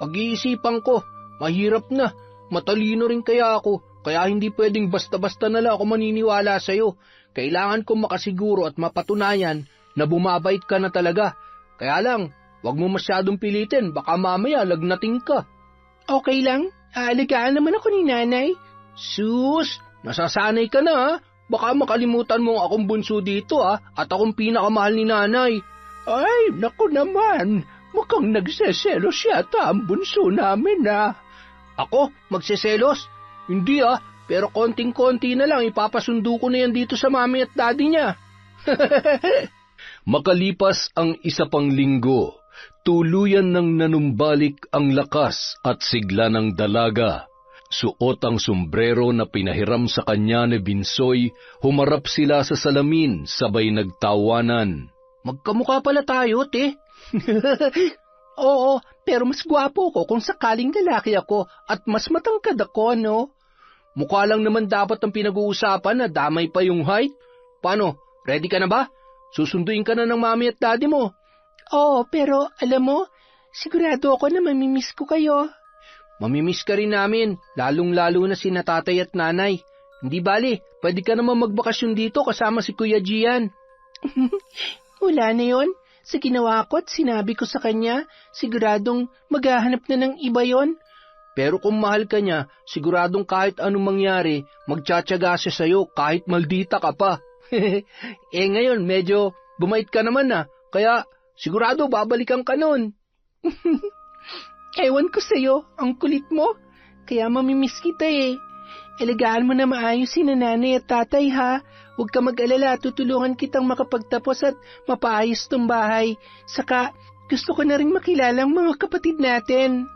Pag-iisipan ko, mahirap na. Matalino rin kaya ako, kaya hindi pwedeng basta-basta na lang ako maniniwala sa'yo. Kailangan kong makasiguro at mapatunayan na bumabait ka na talaga. Kaya lang, wag mo masyadong pilitin, baka mamaya lagnating ka. Okay lang, aalagaan naman ako ni Nanay. Sus, nasasanay ka na ha. Baka makalimutan mo akong bunso dito ha, at akong pinakamahal ni Nanay. Ay, naku naman, mukhang nagseselos yata ang bunso namin ha. Ako? Magseselos? Hindi pero konting-konti na lang ipapasundo ko na yan dito sa mami at daddy niya. Makalipas ang isa pang linggo, tuluyan ng nanumbalik ang lakas at sigla ng dalaga. Suot ang sombrero na pinahiram sa kanya ni Binsoy, humarap sila sa salamin sabay nagtawanan. Magkamukha pala tayo, te. Oo, pero mas gwapo ko kung sakaling lalaki ako at mas matangkad ako, no? Mukha lang naman dapat ang pinag-uusapan na damay pa yung height. Paano, ready ka na ba? Susunduin ka na ng mami at daddy mo. Oo, pero alam mo, sigurado ako na mamimiss ko kayo. Mamimiss ka rin namin, lalong-lalo na sina tatay at nanay. Hindi bali, pwede ka naman magbakasyon dito kasama si Kuya Gian. Wala na yon. Sa ginawa ko at sinabi ko sa kanya, siguradong maghahanap na ng iba yon. Pero kung mahal ka niya, siguradong kahit anong mangyari, magtsatsaga siya sa'yo kahit maldita ka pa. Ngayon, medyo bumait ka naman kaya sigurado babalikan ka nun. Ewan ko sa'yo, ang kulit mo. Kaya mamimiss kita Alagaan mo na maayos si nanay at tatay ha. Huwag ka mag-alala, tutulungan kitang makapagtapos at mapaayos tong bahay. Saka, gusto ko na rin makilalang mga kapatid natin.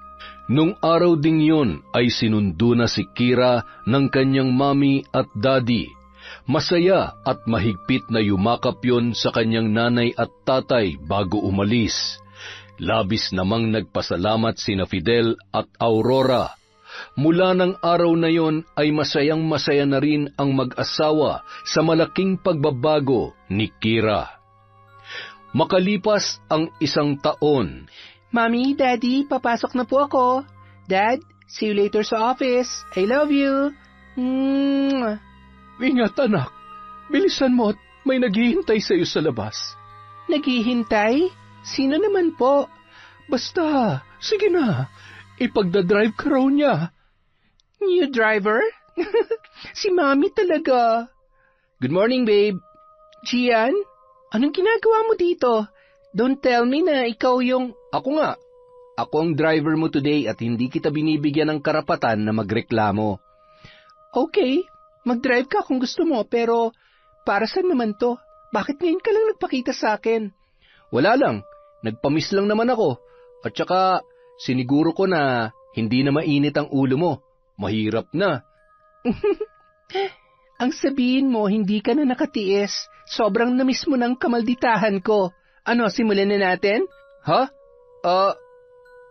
Nung araw ding yun ay sinundo na si Kira ng kanyang mami at daddy. Masaya at mahigpit na yumakap yon sa kanyang nanay at tatay bago umalis. Labis namang nagpasalamat sina Fidel at Aurora. Mula ng araw na yon ay masayang masaya na rin ang mag-asawa sa malaking pagbabago ni Kira. Makalipas ang isang taon, Mami, Daddy, papasok na po ako. Dad, see you later sa office. I love you. Ingat anak, bilisan mo at may naghihintay sa iyo sa labas. Naghihintay? Sino naman po? Basta, sige na, ipagdadrive ka raw niya. New driver? Si Mami talaga. Good morning, babe. Gian, anong ginagawa mo dito? Don't tell me na ikaw yung... Ako nga. Ako ang driver mo today at hindi kita binibigyan ng karapatan na magreklamo. Okay, mag-drive ka kung gusto mo, pero para saan naman to? Bakit ngayon ka lang nagpakita sa akin? Wala lang. Nagpamiss lang naman ako. At saka, siniguro ko na hindi na mainit ang ulo mo. Mahirap na. Ang sabihin mo, hindi ka na nakatiis. Sobrang namiss mo ng kamalditahan ko. Ano, simulan na natin? Ha?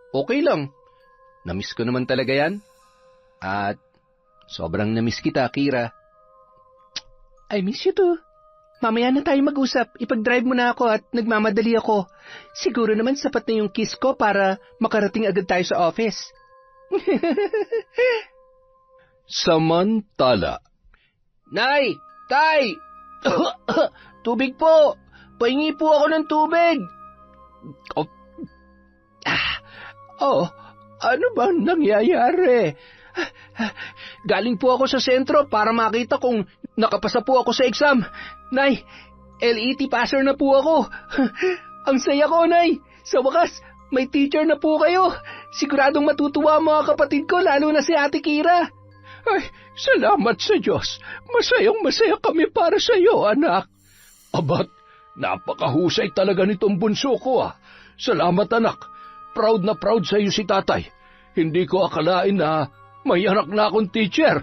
Okay lang. Namiss ko naman talaga yan. At sobrang namiss kita, Kira. I miss you too. Mamaya na tayo mag-usap. Ipag-drive mo na ako at nagmamadali ako. Siguro naman sapat na yung kiss ko para makarating agad tayo sa office. Samantala. Nay! Tay! Tubig po! Pahingi po ako ng tubig! Ano ba nangyayari? Galing po ako sa sentro para makita kung nakapasa po ako sa exam. Nay, LET passer na po ako. Ang saya ko, Nay. Sa wakas, may teacher na po kayo. Siguradong matutuwa ang mga kapatid ko, lalo na si Ate Kira. Ay, salamat sa Diyos. Masayang-masaya kami para sa iyo, anak. Abat, napakahusay talaga nitong bunso ko Salamat, anak. Proud na proud sa iyo si tatay. Hindi ko akalain na may anak na akong teacher.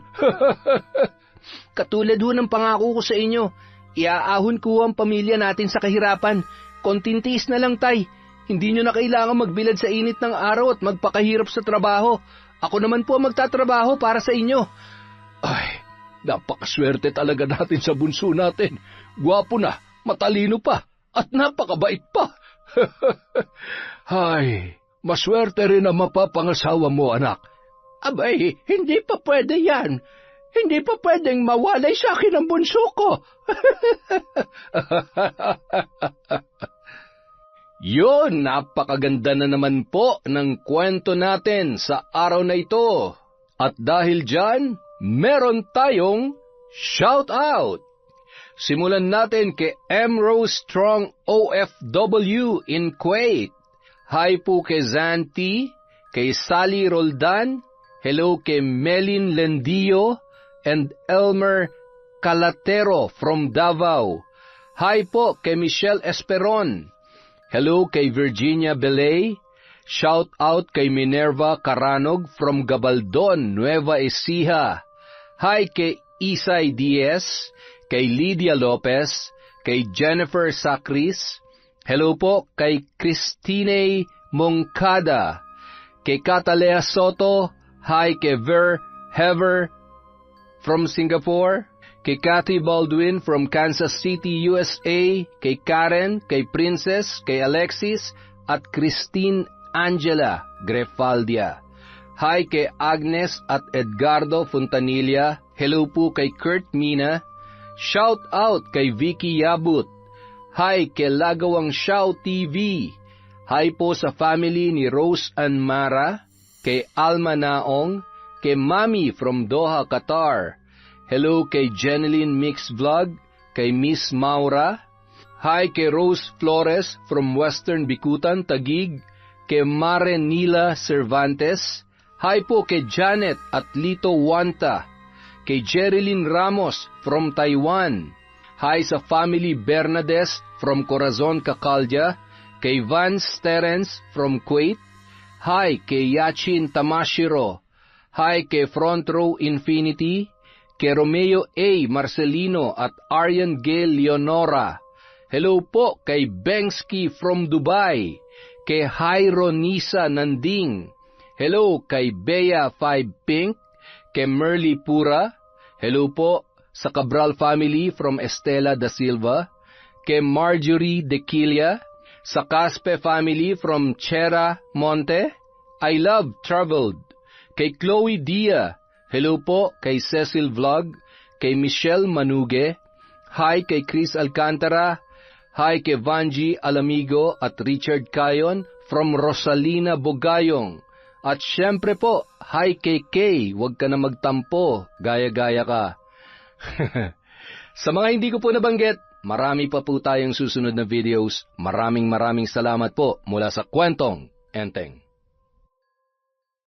Katulad ho ng pangako ko sa inyo, iaahon ko ang pamilya natin sa kahirapan. Konting tiis na lang, tay. Hindi nyo na kailangan magbilad sa init ng araw at magpakahirap sa trabaho. Ako naman po magtatrabaho para sa inyo. Ay, napakaswerte talaga natin sa bunso natin. Gwapo na, matalino pa, at napakabait pa. Ay, maswerte rin ang mapapangasawa mo, anak. Abay, hindi pa pwede yan. Hindi pa pwedeng mawalay sa akin ang bunso ko. Yun, napakaganda na naman po ng kwento natin sa araw na ito. At dahil dyan, meron tayong shout out. Simulan natin kay M. Rose Strong OFW in Kuwait. Hi po kay Zanti, kay Sally Roldan, Hello kay Melin Lendio and Elmer Calatero from Davao. Hi po kay Michelle Esperon. Hello kay Virginia Belay. Shout out kay Minerva Caranog from Gabaldon, Nueva Ecija. Hi kay Isay Diaz, kay Lydia Lopez, kay Jennifer Sacris. Hello po kay Christine Moncada, kay Catalea Soto. Hi kay Ver Hever from Singapore, kay Kathy Baldwin from Kansas City, USA, kay Karen, kay Princess, kay Alexis, at Christine Angela Grefaldia. Hi kay Agnes at Edgardo Fontanilla. Hello po kay Kurt Mina. Shout out kay Vicky Yabut. Hi kay Lagawang Shaw TV. Hi po sa family ni Rose and Mara, kay Alma Naong, kay Mami from Doha, Qatar. Hello kay Jeneline Mix Vlog, kay Miss Maura. Hi kay Rose Flores from Western Bikutan, Taguig, kay Mare Nila Cervantes. Hi po kay Janet at Lito Wanta, kay Jerilyn Ramos from Taiwan. Hi sa family Bernades from Corazon, Cacaldia, kay Vance Terence from Kuwait. Hi kay Yachin Tamashiro. Hi kay Front Row Infinity, kay Romeo A. Marcelino at Aryan Gail Leonora. Hello po kay Bengski from Dubai, kay Jairo Nisa Nanding. Hello kay Bea 5 Pink, kay Merly Pura. Hello po sa Cabral family from Estela da Silva, kay Marjorie Dequilia, sa Caspe family from Chera Monte. I Love Traveled, kay Chloe Dia. Hello po kay Cecil Vlog, kay Michelle Manuge. Hi kay Chris Alcantara. Hi kay Vanji Alamigo at Richard Cayon from Rosalina Bogayong. At syempre po, hi kay Kay, huwag ka na magtampo, gaya-gaya ka. Sa mga hindi ko po nabanggit, marami pa po tayong susunod na videos. Maraming salamat po mula sa Kwentong Enteng.